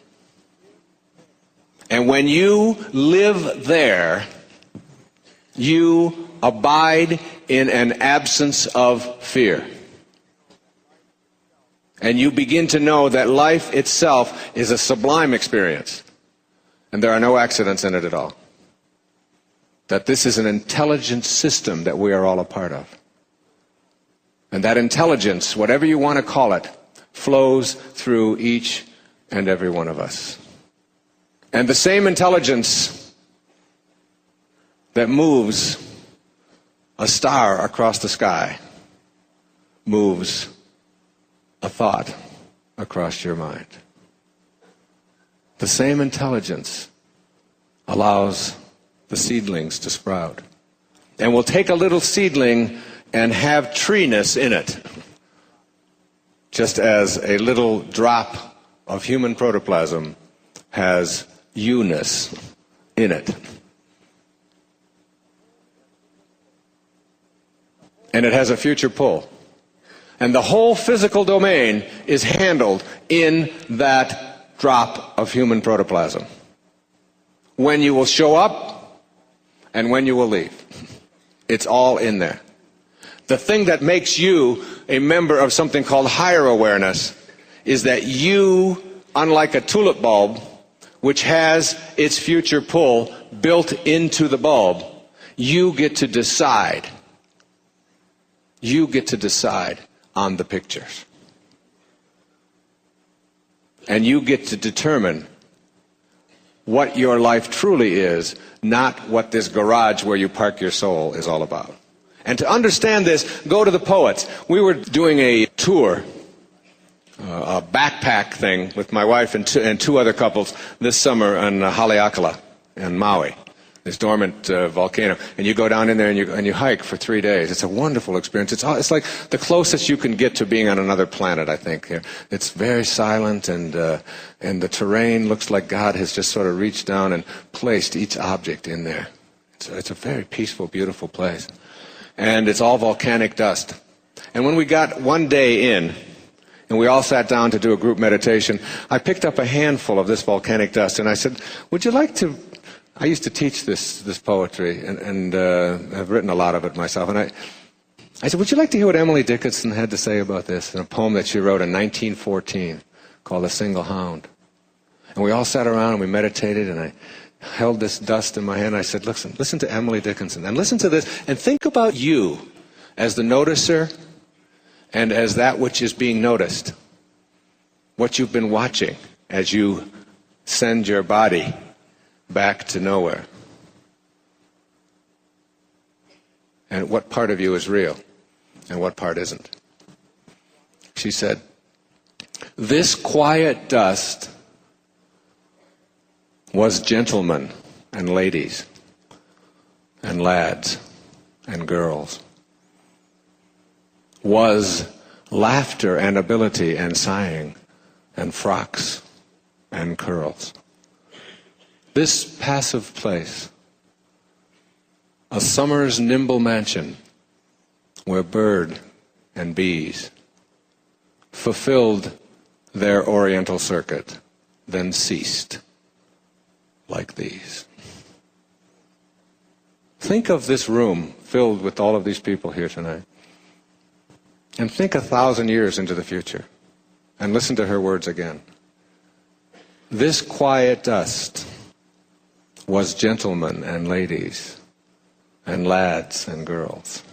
And when you live there, you abide in an absence of fear. And you begin to know that life itself is a sublime experience. And there are no accidents in it at all. That this is an intelligent system that we are all a part of. And that intelligence, whatever you want to call it, flows through each and every one of us. And the same intelligence that moves a star across the sky moves a thought across your mind. The same intelligence allows the seedlings to sprout. And we'll take a little seedling and have treeness in it, just as a little drop of human protoplasm has you-ness in it. And it has a future pull. And the whole physical domain is handled in that drop of human protoplasm. When you will show up and when you will leave. It's all in there. The thing that makes you a member of something called higher awareness is that you, unlike a tulip bulb, which has its future pull built into the bulb, you get to decide. You get to decide on the pictures. And you get to determine what your life truly is, not what this garage where you park your soul is all about. And to understand this, go to the poets. We were doing a tour, a backpack thing with my wife and two other couples this summer on Haleakala in Maui, this dormant volcano. And you go down in there and you hike for 3 days. It's a wonderful experience. It's like the closest you can get to being on another planet, I think. It's very silent, and the terrain looks like God has just sort of reached down and placed each object in there. It's a very peaceful, beautiful place. And it's all volcanic dust. And when we got one day in, and we all sat down to do a group meditation, I picked up a handful of this volcanic dust, and I said, would you like to... I used to teach this poetry, and I've written a lot of it myself. And I said, would you like to hear what Emily Dickinson had to say about this in a poem that she wrote in 1914 called A Single Hound? And we all sat around and we meditated, and I held this dust in my hand. And I said, listen to Emily Dickinson, and listen to this, and think about you as the noticer and as that which is being noticed, what you've been watching as you send your body back to nowhere. And what part of you is real and what part isn't. She said, this quiet dust was gentlemen and ladies and lads and girls, was laughter and ability and sighing and frocks and curls. This passive place, a summer's nimble mansion where bird and bees fulfilled their oriental circuit, then ceased like these. Think of this room filled with all of these people here tonight. And think 1,000 years into the future. And listen to her words again. This quiet dust was gentlemen and ladies and lads and girls,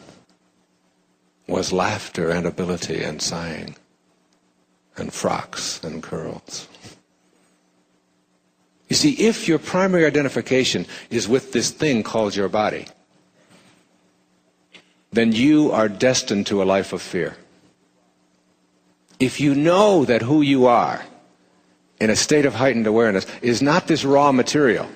was laughter and ability and sighing and frocks and curls. You see, if your primary identification is with this thing called your body, then you are destined to a life of fear. If you know that who you are in a state of heightened awareness is not this raw material,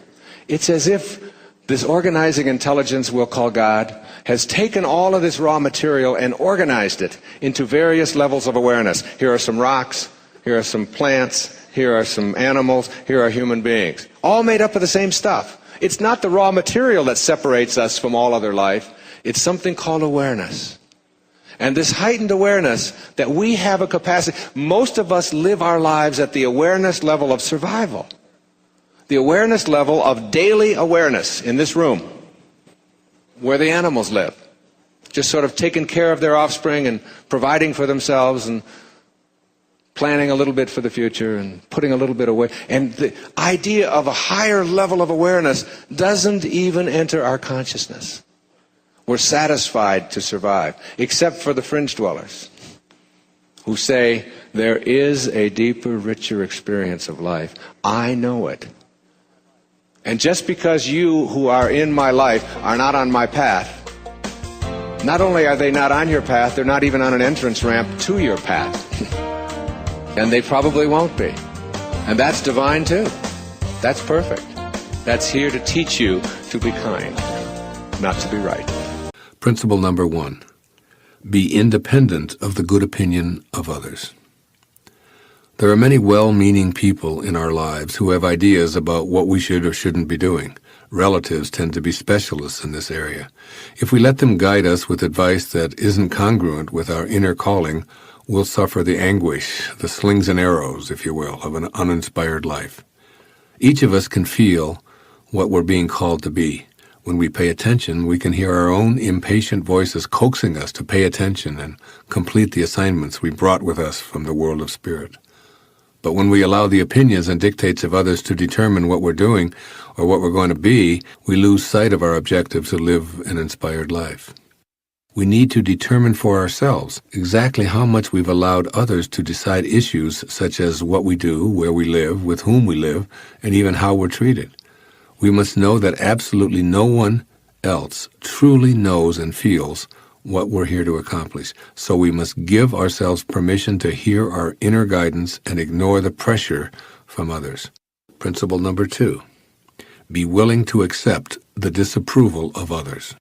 it's as if this organizing intelligence we'll call God has taken all of this raw material and organized it into various levels of awareness. Here are some rocks, here are some plants, here are some animals, here are human beings. All made up of the same stuff. It's not the raw material that separates us from all other life. It's something called awareness. And this heightened awareness that we have a capacity, most of us live our lives at the awareness level of survival. The awareness level of daily awareness in this room, where the animals live. Just sort of taking care of their offspring and providing for themselves and planning a little bit for the future and putting a little bit away. And the idea of a higher level of awareness doesn't even enter our consciousness. We're satisfied to survive, except for the fringe dwellers who say, there is a deeper, richer experience of life. I know it. And just because you who are in my life are not on my path, not only are they not on your path, they're not even on an entrance ramp to your path. And they probably won't be. And that's divine too. That's perfect. That's here to teach you to be kind, not to be right. Principle number 1. Be independent of the good opinion of others. There are many well-meaning people in our lives who have ideas about what we should or shouldn't be doing. Relatives tend to be specialists in this area. If we let them guide us with advice that isn't congruent with our inner calling, we'll suffer the anguish, the slings and arrows, if you will, of an uninspired life. Each of us can feel what we're being called to be. When we pay attention, we can hear our own impatient voices coaxing us to pay attention and complete the assignments we brought with us from the world of spirit. But when we allow the opinions and dictates of others to determine what we're doing or what we're going to be, we lose sight of our objective to live an inspired life. We need to determine for ourselves exactly how much we've allowed others to decide issues such as what we do, where we live, with whom we live, and even how we're treated. We must know that absolutely no one else truly knows and feels what we're here to accomplish, so we must give ourselves permission to hear our inner guidance and ignore the pressure from others. Principle number 2, be willing to accept the disapproval of others.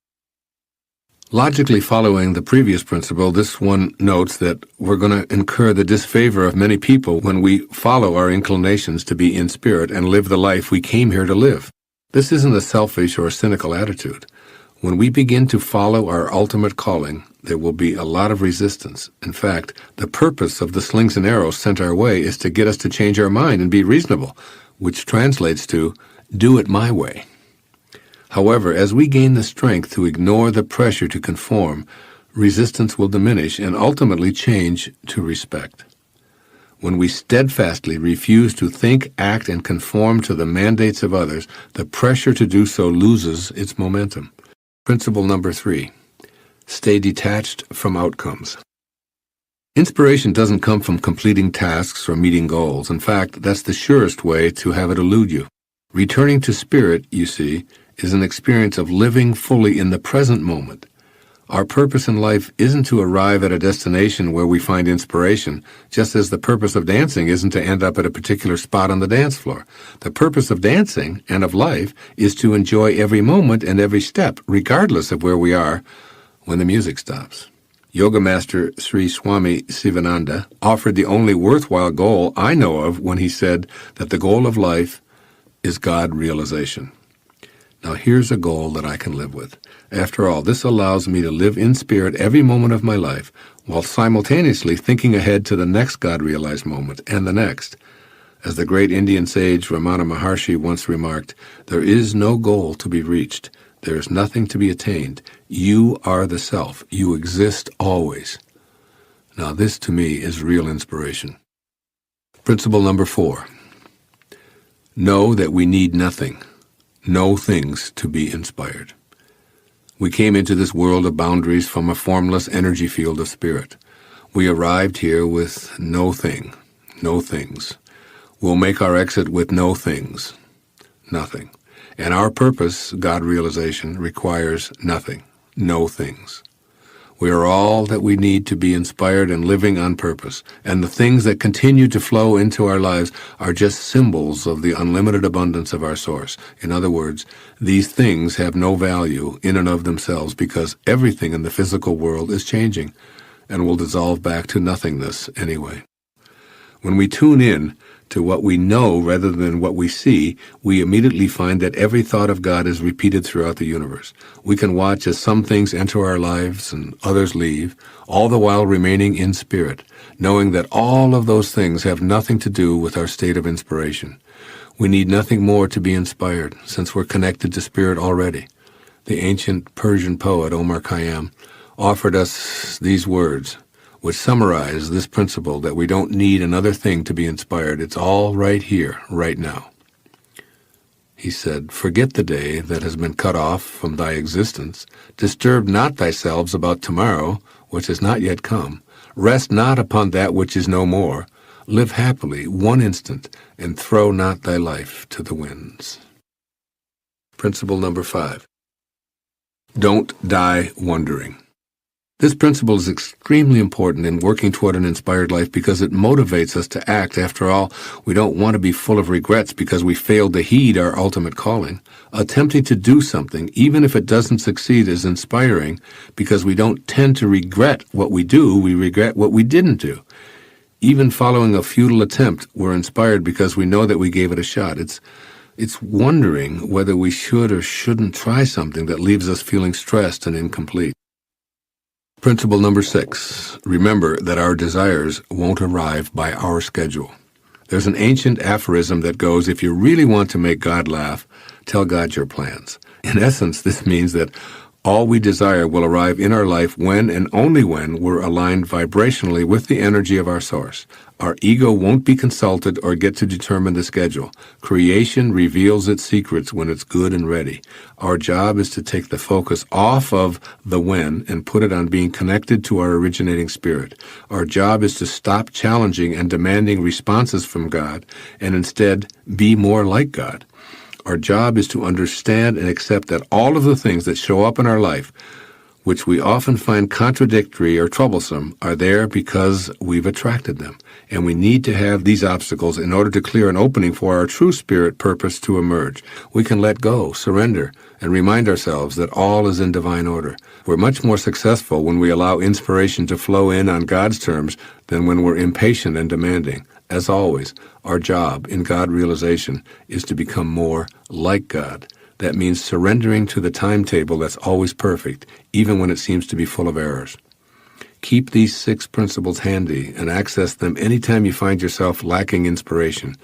Logically following the previous principle, this one notes that we're going to incur the disfavor of many people when we follow our inclinations to be in spirit and live the life we came here to live. This isn't a selfish or cynical attitude. When we begin to follow our ultimate calling, there will be a lot of resistance. In fact, the purpose of the slings and arrows sent our way is to get us to change our mind and be reasonable, which translates to, do it my way. However, as we gain the strength to ignore the pressure to conform, resistance will diminish and ultimately change to respect. When we steadfastly refuse to think, act, and conform to the mandates of others, the pressure to do so loses its momentum. Principle number 3, stay detached from outcomes. Inspiration doesn't come from completing tasks or meeting goals. In fact, that's the surest way to have it elude you. Returning to spirit, you see, is an experience of living fully in the present moment. Our purpose in life isn't to arrive at a destination where we find inspiration, just as the purpose of dancing isn't to end up at a particular spot on the dance floor. The purpose of dancing and of life is to enjoy every moment and every step, regardless of where we are when the music stops. Yoga Master Sri Swami Sivananda offered the only worthwhile goal I know of when he said that the goal of life is God realization. Now here's a goal that I can live with. After all, this allows me to live in spirit every moment of my life, while simultaneously thinking ahead to the next God-realized moment and the next. As the great Indian sage Ramana Maharshi once remarked, there is no goal to be reached. There is nothing to be attained. You are the self. You exist always. Now this to me is real inspiration. Principle number 4. Know that we need nothing. No things to be inspired. We came into this world of boundaries from a formless energy field of spirit. We arrived here with no thing, no things. We'll make our exit with no things, nothing. And our purpose, God realization, requires nothing, no things. We are all that we need to be inspired and living on purpose, and the things that continue to flow into our lives are just symbols of the unlimited abundance of our source. In other words, these things have no value in and of themselves because everything in the physical world is changing and will dissolve back to nothingness anyway. When we tune in to what we know rather than what we see, we immediately find that every thought of God is repeated throughout the universe. We can watch as some things enter our lives and others leave, all the while remaining in spirit, knowing that all of those things have nothing to do with our state of inspiration. We need nothing more to be inspired, since we're connected to spirit already. The ancient Persian poet Omar Khayyam offered us these words, which summarize this principle that we don't need another thing to be inspired. It's all right here, right now. He said, "Forget the day that has been cut off from thy existence. Disturb not thyself about tomorrow, which has not yet come. Rest not upon that which is no more. Live happily one instant, and throw not thy life to the winds." Principle number 5. Don't die wondering. This principle is extremely important in working toward an inspired life because it motivates us to act. After all, we don't want to be full of regrets because we failed to heed our ultimate calling. Attempting to do something, even if it doesn't succeed, is inspiring because we don't tend to regret what we do, we regret what we didn't do. Even following a futile attempt, we're inspired because we know that we gave it a shot. It's wondering whether we should or shouldn't try something that leaves us feeling stressed and incomplete. Principle number 6, remember that our desires won't arrive by our schedule. There's an ancient aphorism that goes, if you really want to make God laugh, tell God your plans. In essence, this means that all we desire will arrive in our life when and only when we're aligned vibrationally with the energy of our source. Our ego won't be consulted or get to determine the schedule. Creation reveals its secrets when it's good and ready. Our job is to take the focus off of the when and put it on being connected to our originating spirit. Our job is to stop challenging and demanding responses from God and instead be more like God. Our job is to understand and accept that all of the things that show up in our life, which we often find contradictory or troublesome, are there because we've attracted them. And we need to have these obstacles in order to clear an opening for our true spirit purpose to emerge. We can let go, surrender, and remind ourselves that all is in divine order. We're much more successful when we allow inspiration to flow in on God's terms than when we're impatient and demanding. As always, our job in God realization is to become more like God. That means surrendering to the timetable that's always perfect, even when it seems to be full of errors. Keep these 6 principles handy and access them anytime you find yourself lacking inspiration.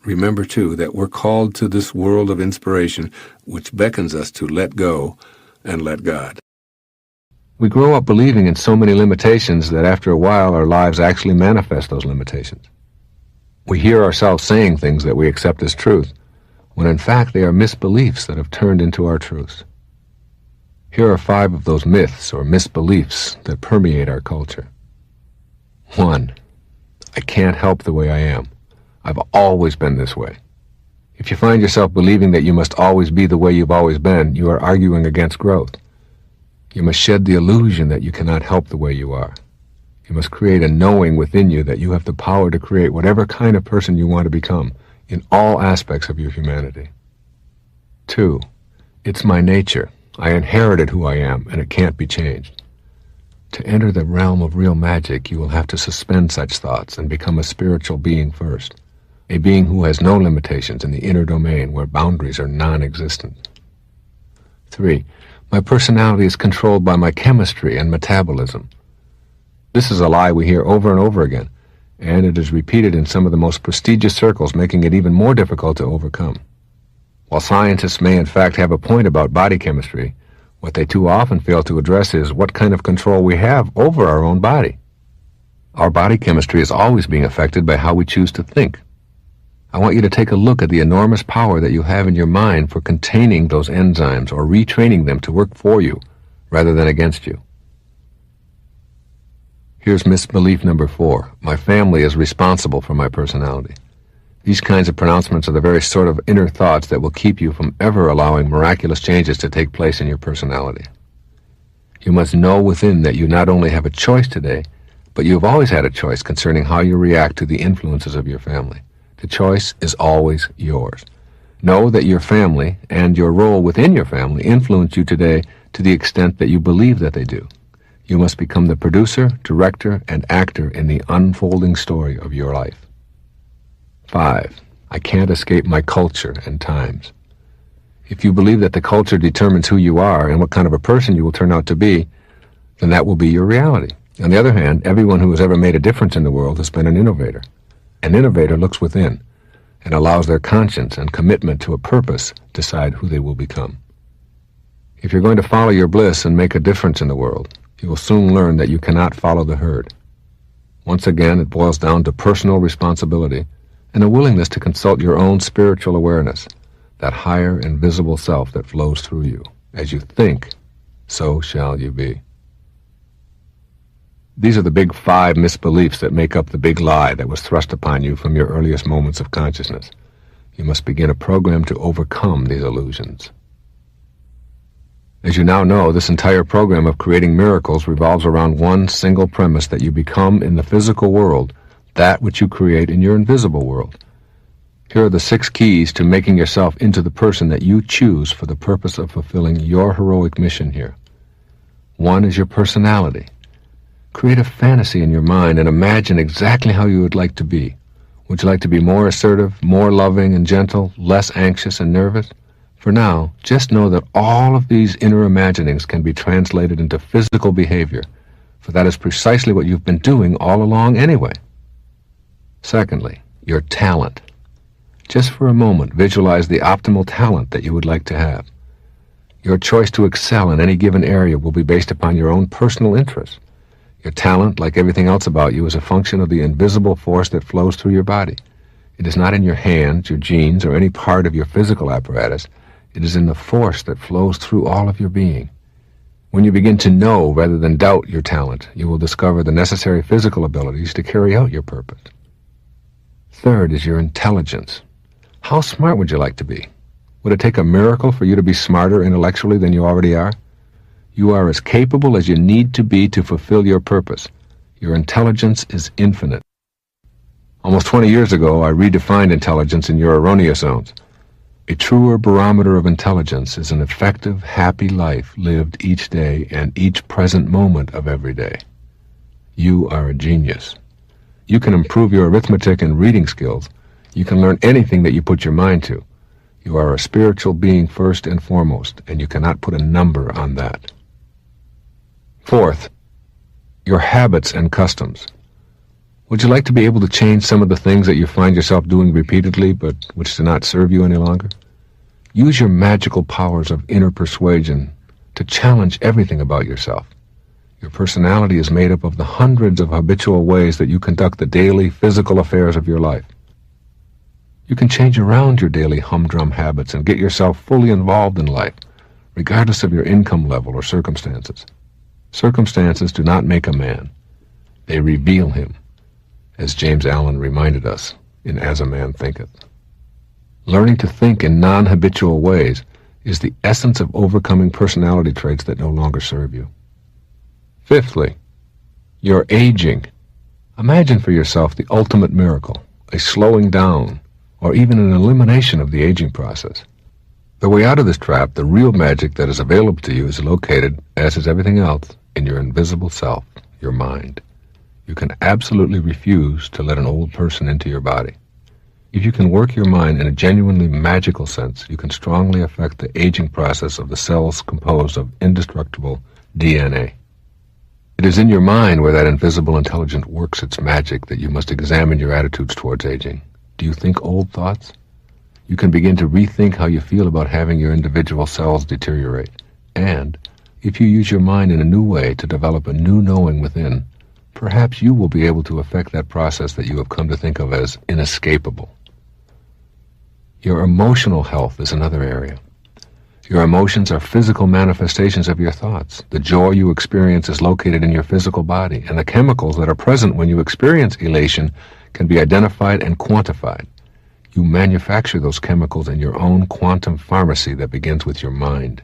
Remember, too, that we're called to this world of inspiration, which beckons us to let go and let God. We grow up believing in so many limitations that after a while our lives actually manifest those limitations. We hear ourselves saying things that we accept as truth, when in fact they are misbeliefs that have turned into our truths. Here are 5 of those myths or misbeliefs that permeate our culture. 1. I can't help the way I am. I've always been this way. If you find yourself believing that you must always be the way you've always been, you are arguing against growth. You must shed the illusion that you cannot help the way you are. You must create a knowing within you that you have the power to create whatever kind of person you want to become in all aspects of your humanity. 2. It's my nature. I inherited who I am, and it can't be changed. To enter the realm of real magic, you will have to suspend such thoughts and become a spiritual being first, a being who has no limitations in the inner domain where boundaries are non-existent. 3. My personality is controlled by my chemistry and metabolism. This is a lie we hear over and over again, and it is repeated in some of the most prestigious circles, making it even more difficult to overcome. While scientists may in fact have a point about body chemistry, what they too often fail to address is what kind of control we have over our own body. Our body chemistry is always being affected by how we choose to think. I want you to take a look at the enormous power that you have in your mind for containing those enzymes or retraining them to work for you rather than against you. Here's misbelief number 4. My family is responsible for my personality. These kinds of pronouncements are the very sort of inner thoughts that will keep you from ever allowing miraculous changes to take place in your personality. You must know within that you not only have a choice today, but you have always had a choice concerning how you react to the influences of your family. The choice is always yours. Know that your family and your role within your family influence you today to the extent that you believe that they do. You must become the producer, director, and actor in the unfolding story of your life. 5. I can't escape my culture and times. If you believe that the culture determines who you are and what kind of a person you will turn out to be, then that will be your reality. On the other hand, everyone who has ever made a difference in the world has been an innovator. An innovator looks within and allows their conscience and commitment to a purpose decide who they will become. If you're going to follow your bliss and make a difference in the world, you will soon learn that you cannot follow the herd. Once again, it boils down to personal responsibility and a willingness to consult your own spiritual awareness, that higher invisible self that flows through you. As you think, so shall you be. These are the big 5 misbeliefs that make up the big lie that was thrust upon you from your earliest moments of consciousness. You must begin a program to overcome these illusions. As you now know, this entire program of creating miracles revolves around one single premise, that you become in the physical world that which you create in your invisible world. Here are the 6 keys to making yourself into the person that you choose for the purpose of fulfilling your heroic mission here. 1 is your personality. Create a fantasy in your mind and imagine exactly how you would like to be. Would you like to be more assertive, more loving and gentle, less anxious and nervous? For now, just know that all of these inner imaginings can be translated into physical behavior, for that is precisely what you've been doing all along anyway. Secondly, your talent. Just for a moment, visualize the optimal talent that you would like to have. Your choice to excel in any given area will be based upon your own personal interests. Your talent, like everything else about you, is a function of the invisible force that flows through your body. It is not in your hands, your genes, or any part of your physical apparatus. It is in the force that flows through all of your being. When you begin to know rather than doubt your talent, you will discover the necessary physical abilities to carry out your purpose. Third is your intelligence. How smart would you like to be? Would it take a miracle for you to be smarter intellectually than you already are? You are as capable as you need to be to fulfill your purpose. Your intelligence is infinite. Almost 20 years ago, I redefined intelligence in your erroneous zones. A truer barometer of intelligence is an effective, happy life lived each day and each present moment of every day. You are a genius. You can improve your arithmetic and reading skills. You can learn anything that you put your mind to. You are a spiritual being first and foremost, and you cannot put a number on that. Fourth, your habits and customs. Would you like to be able to change some of the things that you find yourself doing repeatedly but which do not serve you any longer? Use your magical powers of inner persuasion to challenge everything about yourself. Your personality is made up of the hundreds of habitual ways that you conduct the daily physical affairs of your life. You can change around your daily humdrum habits and get yourself fully involved in life, regardless of your income level or circumstances. Circumstances do not make a man. They reveal him, as James Allen reminded us in As a Man Thinketh. Learning to think in non-habitual ways is the essence of overcoming personality traits that no longer serve you. Fifthly, your aging. Imagine for yourself the ultimate miracle, a slowing down, or even an elimination of the aging process. The way out of this trap, the real magic that is available to you, is located, as is everything else, in your invisible self, your mind. You can absolutely refuse to let an old person into your body. If you can work your mind in a genuinely magical sense, you can strongly affect the aging process of the cells composed of indestructible DNA. It is in your mind where that invisible intelligence works its magic that you must examine your attitudes towards aging. Do you think old thoughts? You can begin to rethink how you feel about having your individual cells deteriorate. And if you use your mind in a new way to develop a new knowing within, perhaps you will be able to affect that process that you have come to think of as inescapable. Your emotional health is another area. Your emotions are physical manifestations of your thoughts. The joy you experience is located in your physical body, and the chemicals that are present when you experience elation can be identified and quantified. You manufacture those chemicals in your own quantum pharmacy that begins with your mind.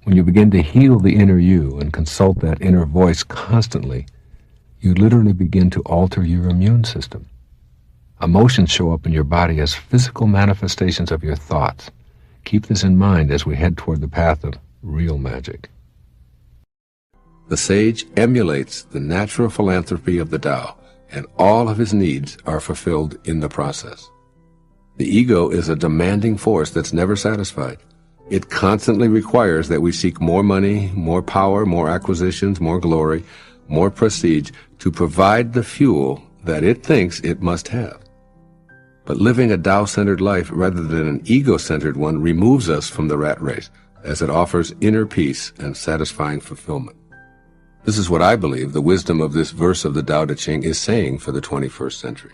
When you begin to heal the inner you and consult that inner voice constantly, you literally begin to alter your immune system. Emotions show up in your body as physical manifestations of your thoughts. Keep this in mind as we head toward the path of real magic. The sage emulates the natural philanthropy of the Tao, and all of his needs are fulfilled in the process. The ego is a demanding force that's never satisfied. It constantly requires that we seek more money, more power, more acquisitions, more glory, more prestige to provide the fuel that it thinks it must have. But living a Tao-centered life rather than an ego-centered one removes us from the rat race, as it offers inner peace and satisfying fulfillment. This is what I believe the wisdom of this verse of the Tao Te Ching is saying for the 21st century.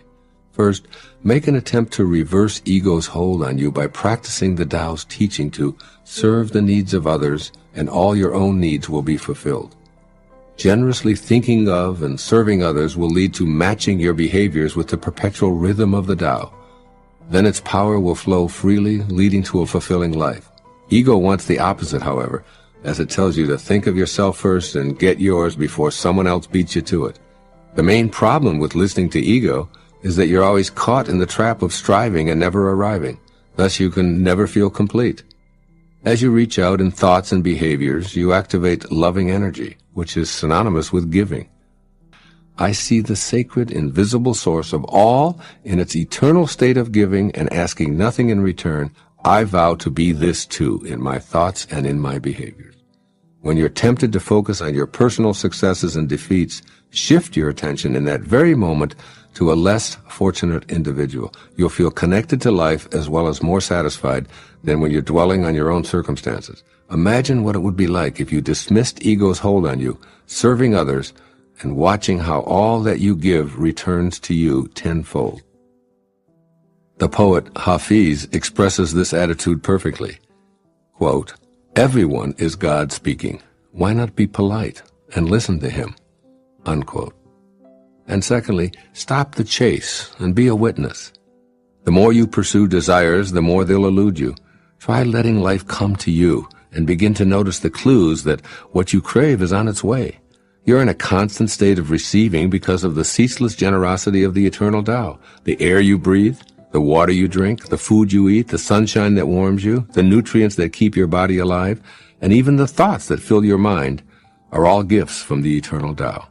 First, make an attempt to reverse ego's hold on you by practicing the Tao's teaching to serve the needs of others, and all your own needs will be fulfilled. Generously thinking of and serving others will lead to matching your behaviors with the perpetual rhythm of the Tao. Then its power will flow freely, leading to a fulfilling life. Ego wants the opposite, however, as it tells you to think of yourself first and get yours before someone else beats you to it. The main problem with listening to ego is that you're always caught in the trap of striving and never arriving. Thus you can never feel complete. As you reach out in thoughts and behaviors, you activate loving energy, which is synonymous with giving. I see the sacred, invisible source of all in its eternal state of giving and asking nothing in return. I vow to be this too in my thoughts and in my behaviors. When you're tempted to focus on your personal successes and defeats, shift your attention in that very moment to a less fortunate individual. You'll feel connected to life as well as more satisfied than when you're dwelling on your own circumstances. Imagine what it would be like if you dismissed ego's hold on you, serving others, and watching how all that you give returns to you tenfold. The poet Hafiz expresses this attitude perfectly. Quote, "Everyone is God speaking. Why not be polite and listen to him?" Unquote. And secondly, stop the chase and be a witness. The more you pursue desires, the more they'll elude you. Try letting life come to you and begin to notice the clues that what you crave is on its way. You're in a constant state of receiving because of the ceaseless generosity of the eternal Tao. The air you breathe, the water you drink, the food you eat, the sunshine that warms you, the nutrients that keep your body alive, and even the thoughts that fill your mind are all gifts from the eternal Tao.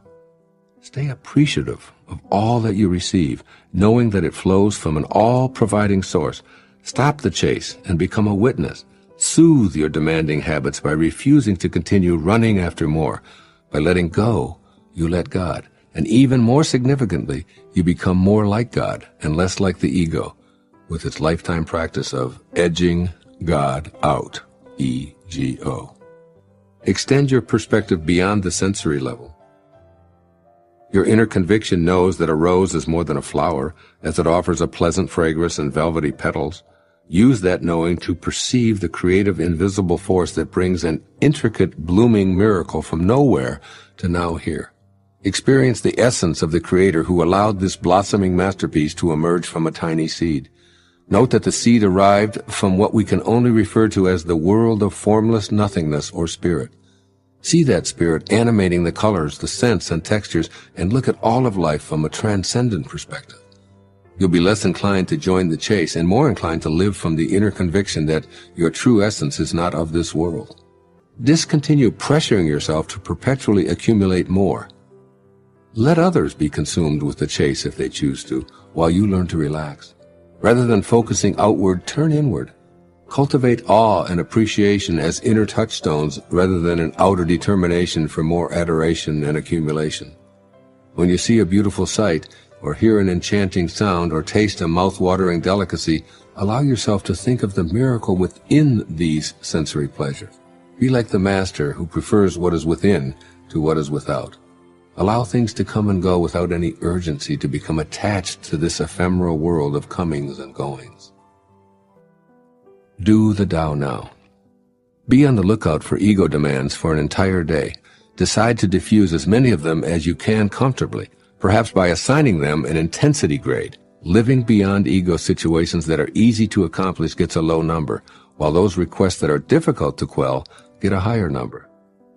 Stay appreciative of all that you receive, knowing that it flows from an all-providing source. Stop the chase and become a witness. Soothe your demanding habits by refusing to continue running after more. By letting go, you let God. And even more significantly, you become more like God and less like the ego, with its lifetime practice of edging God out, E-G-O. Extend your perspective beyond the sensory level. Your inner conviction knows that a rose is more than a flower, as it offers a pleasant fragrance and velvety petals. Use that knowing to perceive the creative invisible force that brings an intricate blooming miracle from nowhere to now here. Experience the essence of the Creator who allowed this blossoming masterpiece to emerge from a tiny seed. Note that the seed arrived from what we can only refer to as the world of formless nothingness or spirit. See that spirit animating the colors, the scents, and textures, and look at all of life from a transcendent perspective. You'll be less inclined to join the chase and more inclined to live from the inner conviction that your true essence is not of this world. Discontinue pressuring yourself to perpetually accumulate more. Let others be consumed with the chase if they choose to, while you learn to relax. Rather than focusing outward, turn inward. Cultivate awe and appreciation as inner touchstones rather than an outer determination for more adoration and accumulation. When you see a beautiful sight, or hear an enchanting sound, or taste a mouth-watering delicacy, allow yourself to think of the miracle within these sensory pleasures. Be like the master who prefers what is within to what is without. Allow things to come and go without any urgency to become attached to this ephemeral world of comings and goings. Do the Tao now. Be on the lookout for ego demands for an entire day. Decide to diffuse as many of them as you can comfortably, perhaps by assigning them an intensity grade. Living beyond ego situations that are easy to accomplish gets a low number, while those requests that are difficult to quell get a higher number.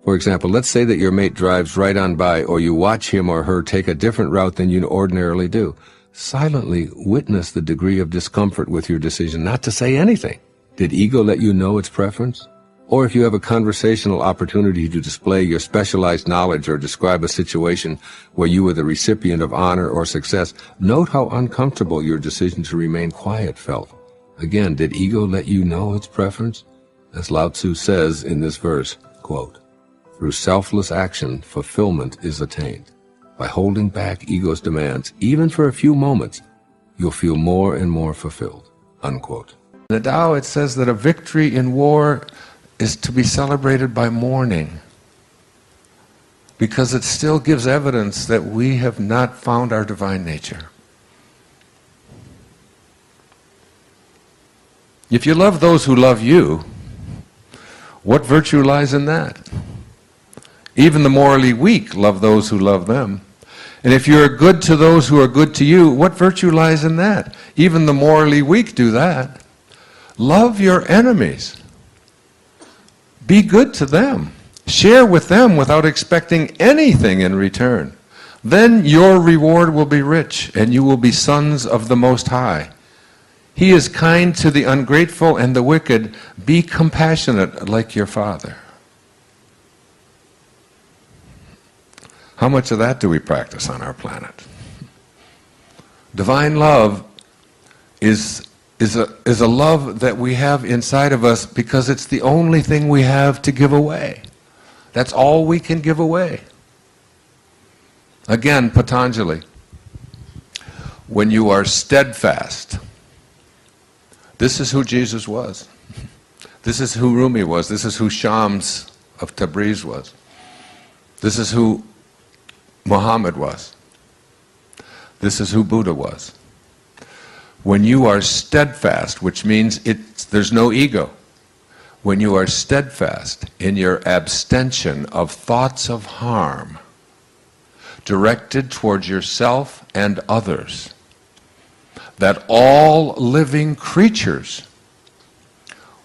For example, let's say that your mate drives right on by, or you watch him or her take a different route than you ordinarily do. Silently witness the degree of discomfort with your decision not to say anything. Did ego let you know its preference? Or if you have a conversational opportunity to display your specialized knowledge or describe a situation where you were the recipient of honor or success, note how uncomfortable your decision to remain quiet felt. Again, did ego let you know its preference? As Lao Tzu says in this verse, quote, "Through selfless action, fulfillment is attained. By holding back ego's demands, even for a few moments, you'll feel more and more fulfilled." Unquote. In the Tao, it says that a victory in war is to be celebrated by mourning, because it still gives evidence that we have not found our divine nature. If you love those who love you, what virtue lies in that? Even the morally weak love those who love them. And if you're good to those who are good to you, what virtue lies in that? Even the morally weak do that. Love your enemies. Be good to them. Share with them without expecting anything in return. Then your reward will be rich, and you will be sons of the Most High. He is kind to the ungrateful and the wicked. Be compassionate like your Father. How much of that do we practice on our planet? Divine love is a love that we have inside of us because it's the only thing we have to give away. That's all we can give away. Again, Patanjali, when you are steadfast, this is who Jesus was. This is who Rumi was. This is who Shams of Tabriz was. This is who Muhammad was. This is who Buddha was. When you are steadfast, which means there's no ego, when you are steadfast in your abstention of thoughts of harm directed towards yourself and others, that all living creatures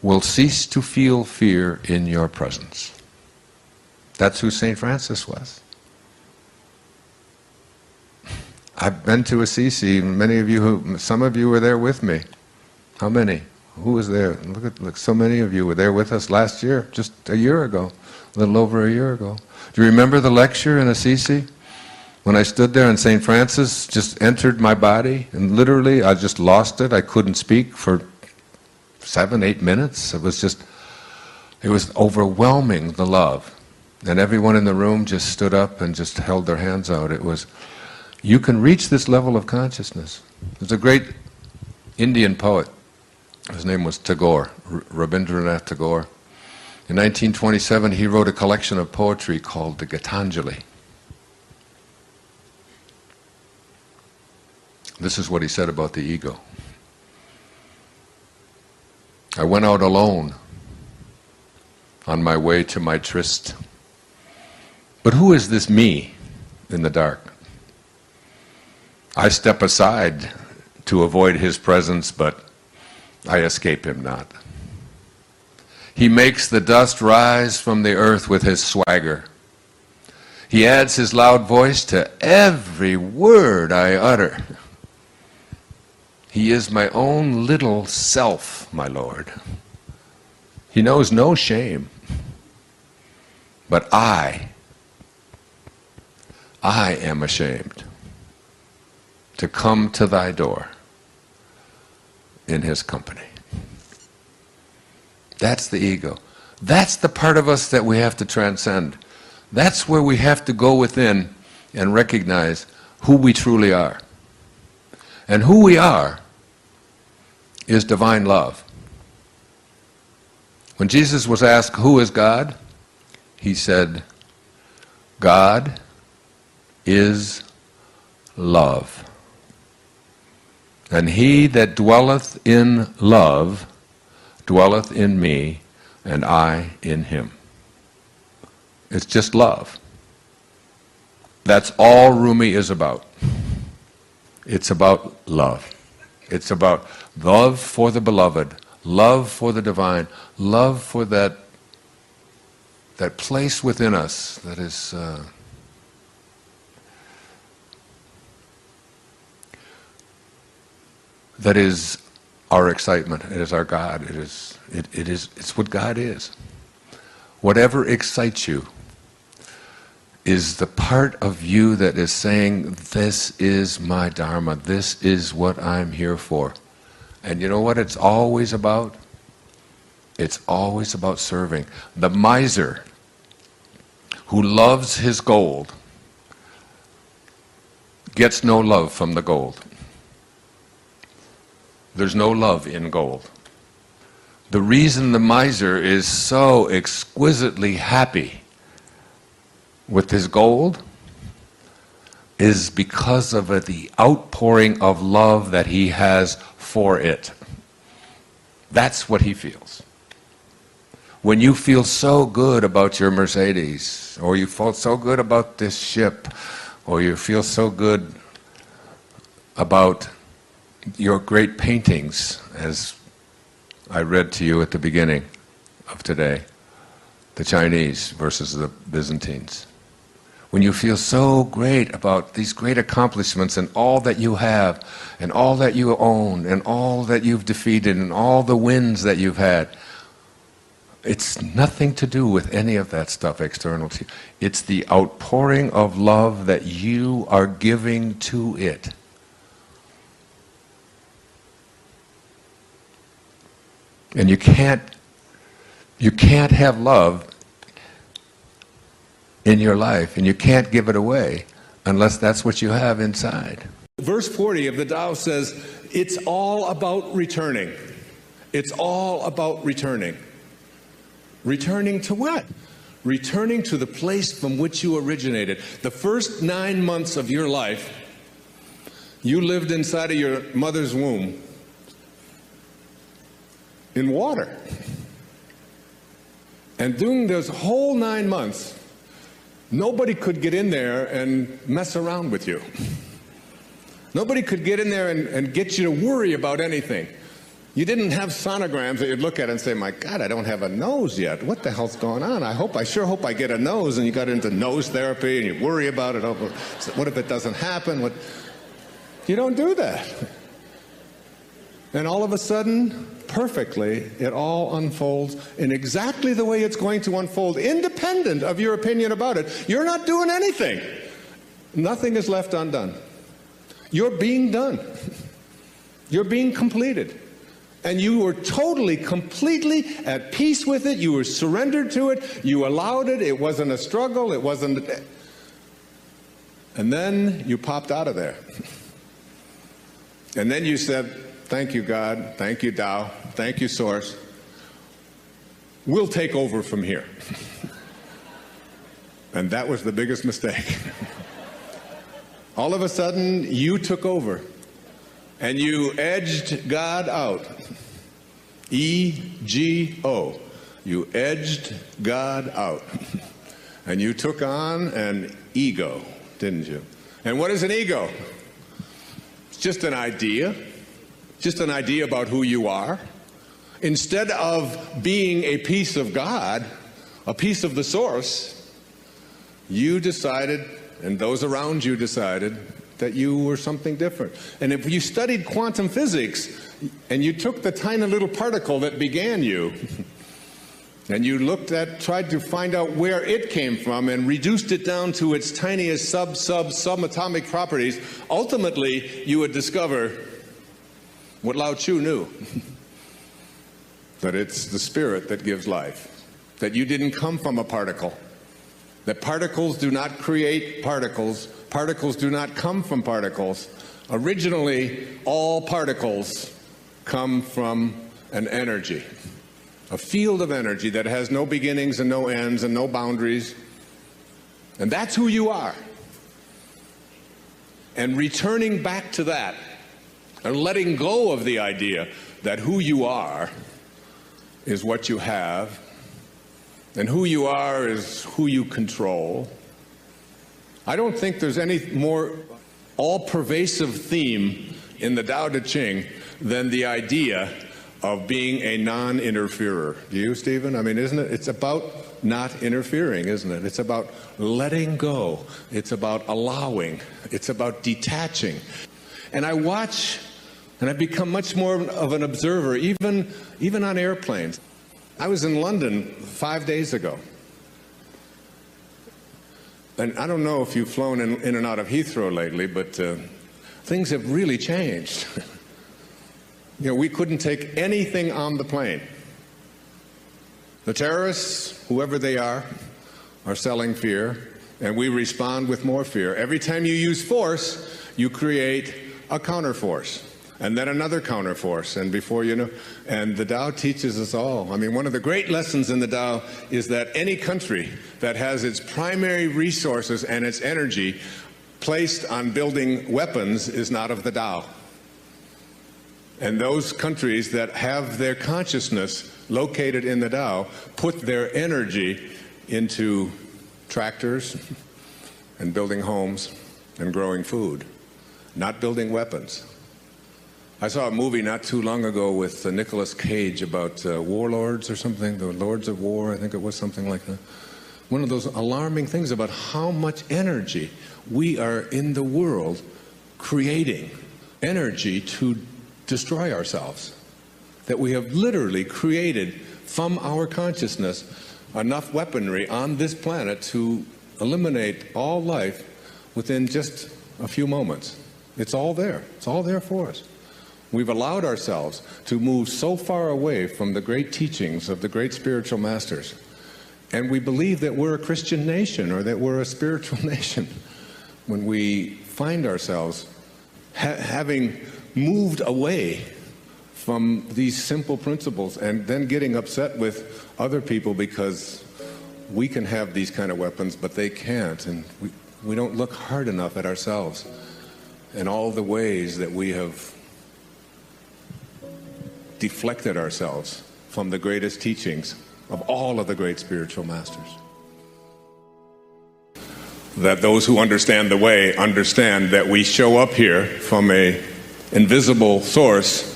will cease to feel fear in your presence. That's who St. Francis was. I've been to Assisi. Some of you were there with me. How many? Who was there? Look, so many of you were there with us last year, just a year ago, a little over a year ago. Do you remember the lecture in Assisi? When I stood there and St. Francis just entered my body, and literally I just lost it. I couldn't speak for 7-8 minutes. It was overwhelming, the love. And everyone in the room just stood up and just held their hands out. You can reach this level of consciousness. There's a great Indian poet. His name was Tagore, Rabindranath Tagore. In 1927, he wrote a collection of poetry called the Gitanjali. This is what he said about the ego. I went out alone on my way to my tryst. But who is this me in the dark? I step aside to avoid his presence, but I escape him not. He makes the dust rise from the earth with his swagger. He adds his loud voice to every word I utter. He is my own little self, my Lord. He knows no shame. But I am ashamed to come to thy door in his company. That's the ego. That's the part of us that we have to transcend. That's where we have to go within and recognize who we truly are. And who we are is divine love. When Jesus was asked, who is God? He said, God is love. And he that dwelleth in love dwelleth in me, and I in him. It's just love. That's all Rumi is about. It's about love. It's about love for the beloved, love for the divine, love for that place within us that is our excitement. It is our God. It's what God is. Whatever excites you is the part of you that is saying, this is my Dharma, this is what I'm here for. And you know what it's always about? It's always about serving. The miser who loves his gold gets no love from the gold. There's no love in gold. The reason the miser is so exquisitely happy with his gold is because of the outpouring of love that he has for it. That's what he feels. When you feel so good about your Mercedes, or you feel so good about this ship, or you feel so good about your great paintings, as I read to you at the beginning of today, the Chinese versus the Byzantines. when you feel so great about these great accomplishments and all that you have and all that you own and all that you've defeated and all the wins that you've had, it's nothing to do with any of that stuff external to you. It's the outpouring of love that you are giving to it. And you can't have love in your life, and you can't give it away unless that's what you have inside. Verse 40 of the Tao says, it's all about returning. It's all about returning. Returning to what? Returning to the place from which you originated. The first 9 months of your life, you lived inside of your mother's womb in water. And during those whole 9 months, nobody could get in there and mess around with you. Nobody could get in there and get you to worry about anything. You didn't have sonograms that you'd look at and say, my God, I don't have a nose yet. What the hell's going on? I sure hope I get a nose. And you got into nose therapy and you worry about it. What if it doesn't happen? You don't do that. And all of a sudden, perfectly, it all unfolds in exactly the way it's going to unfold, independent of your opinion about it. You're not doing anything. Nothing is left undone. You're being done. You're being completed. And you were totally, completely at peace with it. You were surrendered to it. You allowed it. It wasn't a struggle. It wasn't. And then you popped out of there. And then you said, thank you, God. Thank you, Tao. Thank you, Source. We'll take over from here. And that was the biggest mistake. All of a sudden, you took over. And you edged God out. E-G-O. You edged God out. And you took on an ego, didn't you? And what is an ego? It's just an idea. Just an idea about who you are. Instead of being a piece of God, a piece of the Source, you decided, and those around you decided, that you were something different. And if you studied quantum physics, and you took the tiny little particle that began you, and you tried to find out where it came from and reduced it down to its tiniest subatomic properties, ultimately you would discover what Lao Tzu knew, that it's the spirit that gives life, that you didn't come from a particle, that particles do not create particles, particles do not come from particles. Originally, all particles come from an energy, a field of energy that has no beginnings and no ends and no boundaries. And that's who you are. And returning back to that, and letting go of the idea that who you are is what you have, and who you are is who you control. I don't think there's any more all-pervasive theme in the Tao Te Ching than the idea of being a non-interferer. Do you, Stephen? I mean, isn't it? It's about not interfering, isn't it? It's about letting go. It's about allowing. It's about detaching. And I watch, and I become much more of an observer, even on airplanes. I was in London 5 days ago. And I don't know if you've flown in and out of Heathrow lately, but things have really changed. You know, we couldn't take anything on the plane. The terrorists, whoever they are selling fear, and we respond with more fear. Every time you use force, you create a counterforce, and then another counterforce, and before you know, and the Tao teaches us all. I mean, one of the great lessons in the Tao is that any country that has its primary resources and its energy placed on building weapons is not of the Tao. And those countries that have their consciousness located in the Tao put their energy into tractors and building homes and growing food, not building weapons. I saw a movie not too long ago with Nicolas Cage about warlords or something, the Lords of War, I think it was something like that. one of those alarming things about how much energy we are in the world creating, energy to destroy ourselves. That we have literally created from our consciousness enough weaponry on this planet to eliminate all life within just a few moments. It's all there. It's all there for us. We've allowed ourselves to move so far away from the great teachings of the great spiritual masters. And we believe that we're a Christian nation or that we're a spiritual nation when we find ourselves having moved away from these simple principles and then getting upset with other people because we can have these kind of weapons, but they can't. And we don't look hard enough at ourselves and all the ways that we have deflected ourselves from the greatest teachings of all of the great spiritual masters. That those who understand the way understand that we show up here from an invisible source,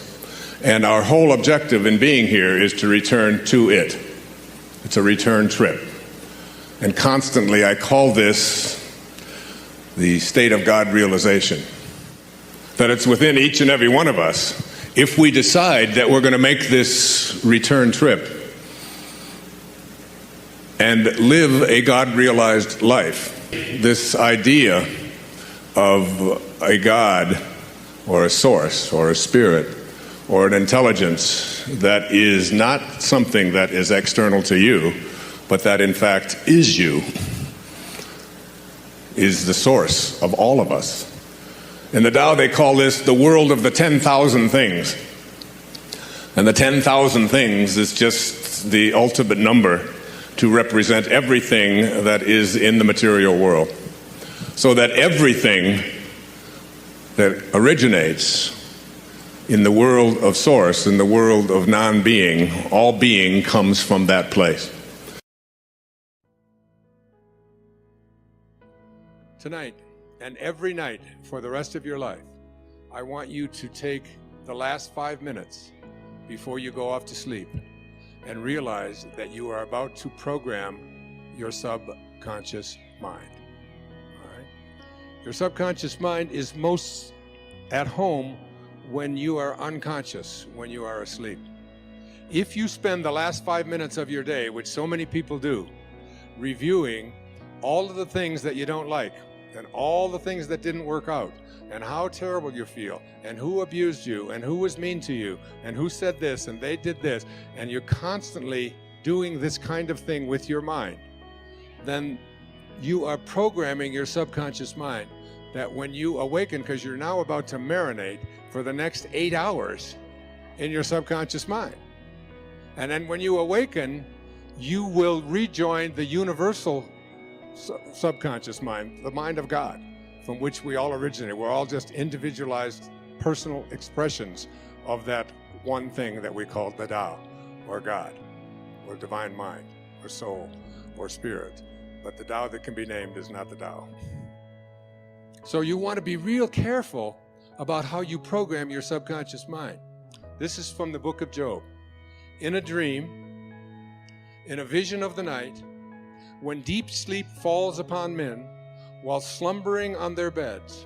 and our whole objective in being here is to return to it. It's a return trip. And constantly I call this the state of God realization. That it's within each and every one of us. If we decide that we're going to make this return trip and live a God-realized life, this idea of a God or a source or a spirit or an intelligence that is not something that is external to you, but that in fact is you, is the source of all of us. In the Tao, they call this the world of the 10,000 things. And the 10,000 things is just the ultimate number to represent everything that is in the material world. So that everything that originates in the world of source, in the world of non-being, all being comes from that place. Tonight, and every night for the rest of your life, I want you to take the last 5 minutes before you go off to sleep and realize that you are about to program your subconscious mind. All right? Your subconscious mind is most at home when you are unconscious, when you are asleep. If you spend the last 5 minutes of your day, which so many people do, reviewing all of the things that you don't like, and all the things that didn't work out, and how terrible you feel, and who abused you, and who was mean to you, and who said this, and they did this, and you're constantly doing this kind of thing with your mind, then you are programming your subconscious mind that when you awaken, because you're now about to marinate for the next 8 hours in your subconscious mind. And then when you awaken, you will rejoin the universal subconscious mind, the mind of God, from which we all originate. We're all just individualized personal expressions of that one thing that we call the Tao, or God, or divine mind, or soul, or spirit. But the Tao that can be named is not the Tao. So you want to be real careful about how you program your subconscious mind. This is from the book of Job. In a dream, in a vision of the night, when deep sleep falls upon men while slumbering on their beds,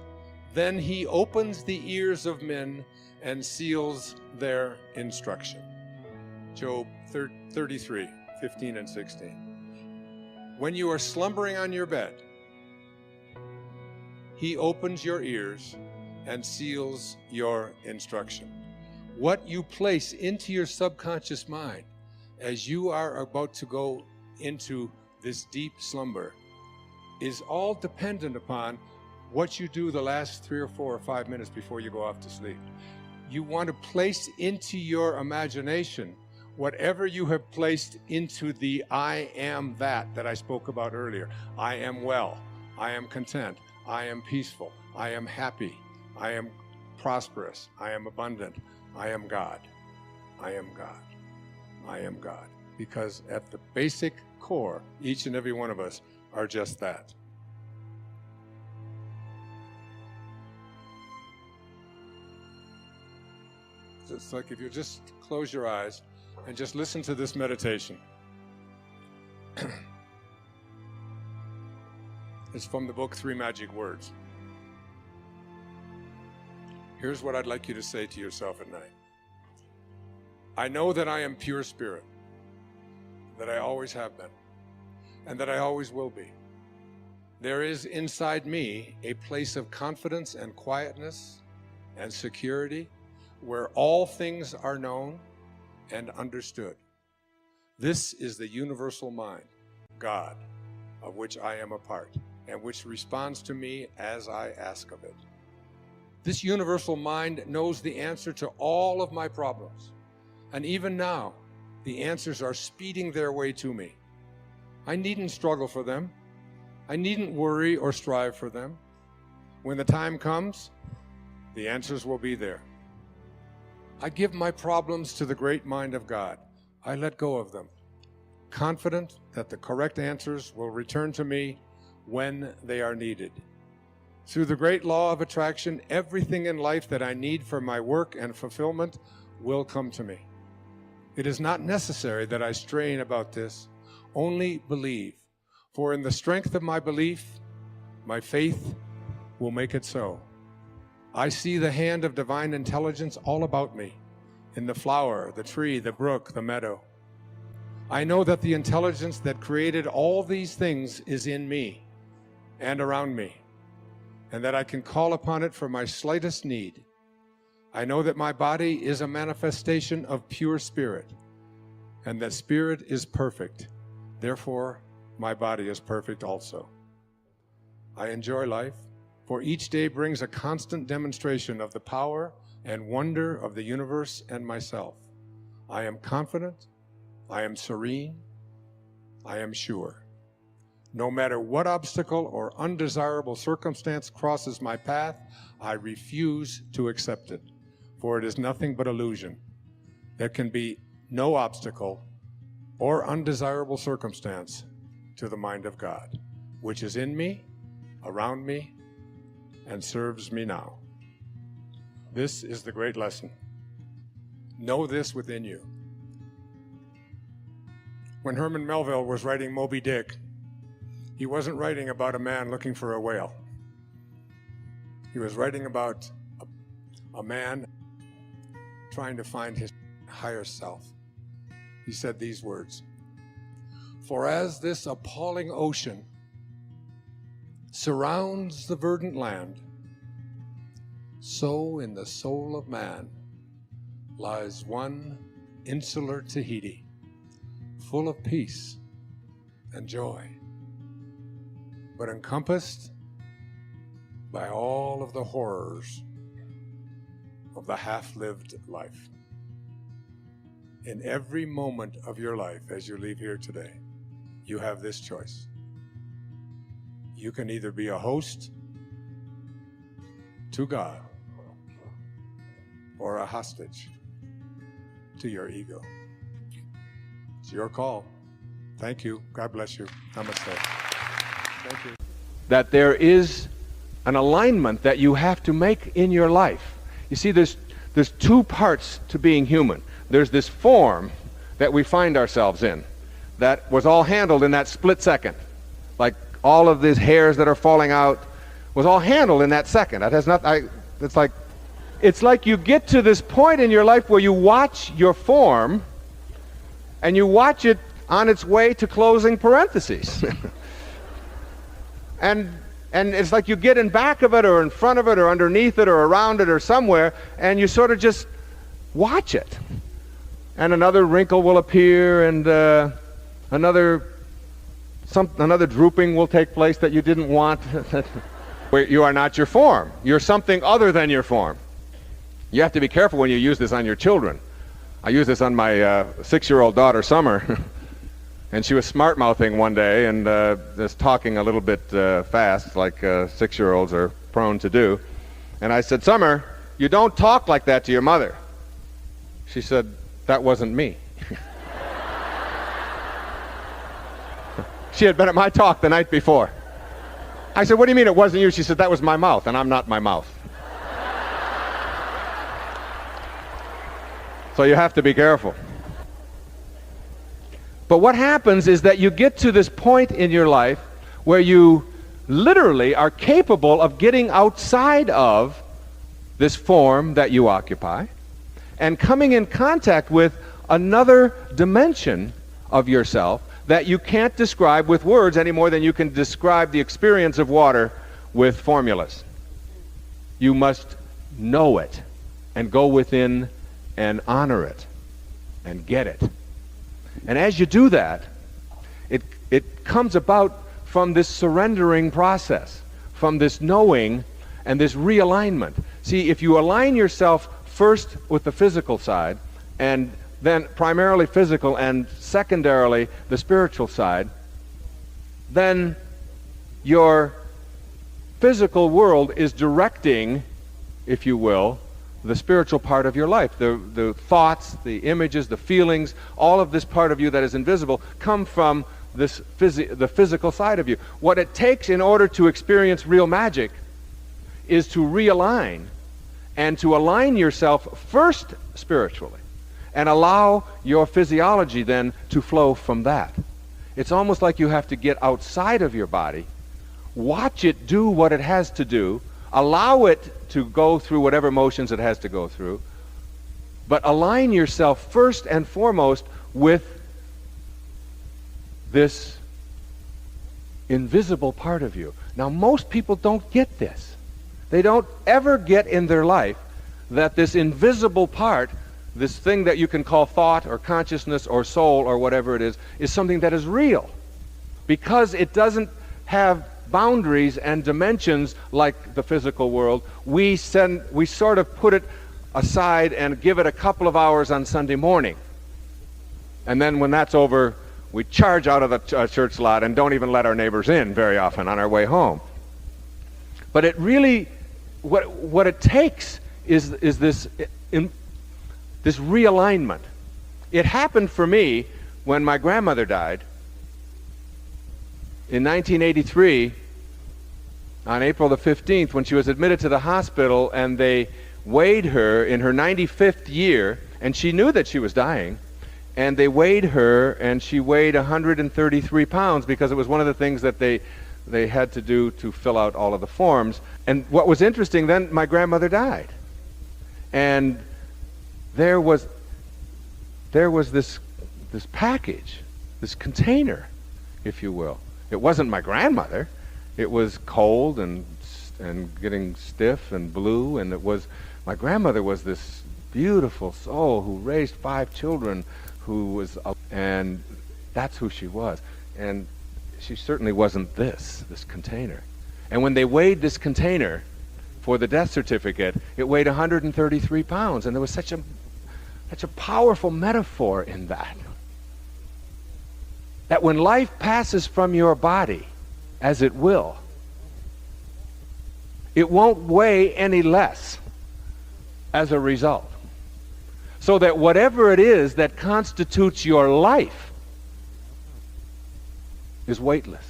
then he opens the ears of men and seals their instruction. Job 33, 15 and 16. When you are slumbering on your bed, he opens your ears and seals your instruction. What you place into your subconscious mind as you are about to go into this deep slumber is all dependent upon what you do the last 3 or 4 or 5 minutes before you go off to sleep. You want to place into your imagination whatever you have placed into the I am that I spoke about earlier. I am well, I am content, I am peaceful, I am happy, I am prosperous, I am abundant, I am God, I am God, I am God. Because at the basic core, each and every one of us are just that. It's like if you just close your eyes and just listen to this meditation. It's from the book, 3 Magic Words. Here's what I'd like you to say to yourself at night. I know that I am pure spirit, that I always have been, and that I always will be. There is inside me a place of confidence and quietness and security where all things are known and understood. This is the universal mind, God, of which I am a part, and which responds to me as I ask of it. This universal mind knows the answer to all of my problems, and even now, the answers are speeding their way to me. I needn't struggle for them. I needn't worry or strive for them. When the time comes, the answers will be there. I give my problems to the great mind of God. I let go of them, confident that the correct answers will return to me when they are needed. Through the great law of attraction, everything in life that I need for my work and fulfillment will come to me. It is not necessary that I strain about this. Only believe, for in the strength of my belief, my faith will make it so. I see the hand of divine intelligence all about me, in the flower, the tree, the brook, the meadow. I know that the intelligence that created all these things is in me and around me, and that I can call upon it for my slightest need. I know that my body is a manifestation of pure spirit, and that spirit is perfect. Therefore, my body is perfect also. I enjoy life, for each day brings a constant demonstration of the power and wonder of the universe and myself. I am confident, I am serene, I am sure. No matter what obstacle or undesirable circumstance crosses my path, I refuse to accept it, for it is nothing but illusion. There can be no obstacle or undesirable circumstance to the mind of God, which is in me, around me, and serves me now. This is the great lesson. Know this within you. When Herman Melville was writing Moby Dick, he wasn't writing about a man looking for a whale. He was writing about a man trying to find his higher self. He said these words, "For as this appalling ocean surrounds the verdant land, so in the soul of man lies one insular Tahiti, full of peace and joy, but encompassed by all of the horrors of the half-lived life." In every moment of your life as you leave here today, you have this choice. You can either be a host to God or a hostage to your ego. It's your call. Thank you. God bless you. Namaste. Thank you. That there is an alignment that you have to make in your life. You see, there's two parts to being human. There's this form that we find ourselves in that was all handled in that split second. Like all of these hairs that are falling out was all handled in that second. That has not, it's like you get to this point in your life where you watch your form and you watch it on its way to closing parentheses. and it's like you get in back of it or in front of it or underneath it or around it or somewhere, and you sort of just watch it. And another wrinkle will appear, and another drooping will take place that you didn't want. You are not your form. You're something other than your form. You have to be careful when you use this on your children. I used this on my 6-year-old daughter, Summer, and she was smart-mouthing one day and just talking a little bit fast, like 6-year-olds are prone to do. And I said, "Summer, you don't talk like that to your mother." She said, "That wasn't me." She had been at my talk the night before. I said, "What do you mean it wasn't you?" She said, "That was my mouth, and I'm not my mouth." So you have to be careful. But what happens is that you get to this point in your life where you literally are capable of getting outside of this form that you occupy and coming in contact with another dimension of yourself that you can't describe with words any more than you can describe the experience of water with formulas. You must know it and go within and honor it and get it. And as you do that, it comes about from this surrendering process, from this knowing and this realignment. See, if you align yourself first with the physical side, and then primarily physical and secondarily the spiritual side, then your physical world is directing, if you will, the spiritual part of your life. The thoughts, the images, the feelings, all of this part of you that is invisible come from the physical side of you. What it takes in order to experience real magic is to realign and to align yourself first spiritually and allow your physiology then to flow from that. It's almost like you have to get outside of your body, watch it do what it has to do, allow it to go through whatever motions it has to go through, but align yourself first and foremost with this invisible part of you. Now, most people don't get this. They don't ever get in their life that this invisible part, this thing that you can call thought or consciousness or soul or whatever it is something that is real. Because it doesn't have boundaries and dimensions like the physical world, we sort of put it aside and give it a couple of hours on Sunday morning. And then when that's over, we charge out of the church lot and don't even let our neighbors in very often on our way home. But it really, what it takes is this realignment. It happened for me when my grandmother died in 1983 on April the 15th, when she was admitted to the hospital and they weighed her in her 95th year, and she knew that she was dying. And they weighed her, and she weighed 133 pounds because it was one of the things that they had to do to fill out all of the forms. And what was interesting, then my grandmother died. And there was this package, this container, if you will. It wasn't my grandmother. It was cold and getting stiff and blue, and my grandmother was this beautiful soul who raised 5 children, and that's who she was. And she certainly wasn't this container. And when they weighed this container for the death certificate, it weighed 133 pounds. And there was such a powerful metaphor in that. That when life passes from your body, as it will, it won't weigh any less as a result. So that whatever it is that constitutes your life is weightless.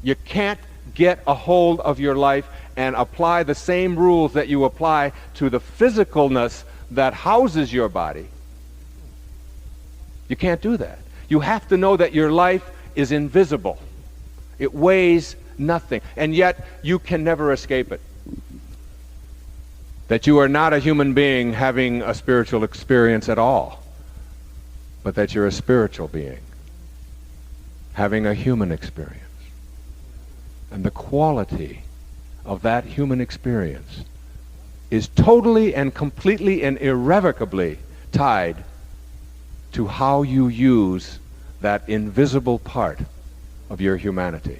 You can't get a hold of your life and apply the same rules that you apply to the physicalness that houses your body. You can't do that. You have to know that your life is invisible. It weighs nothing, and yet you can never escape it. That you are not a human being having a spiritual experience at all, but that you're a spiritual being having a human experience. And the quality of that human experience is totally and completely and irrevocably tied to how you use that invisible part of your humanity.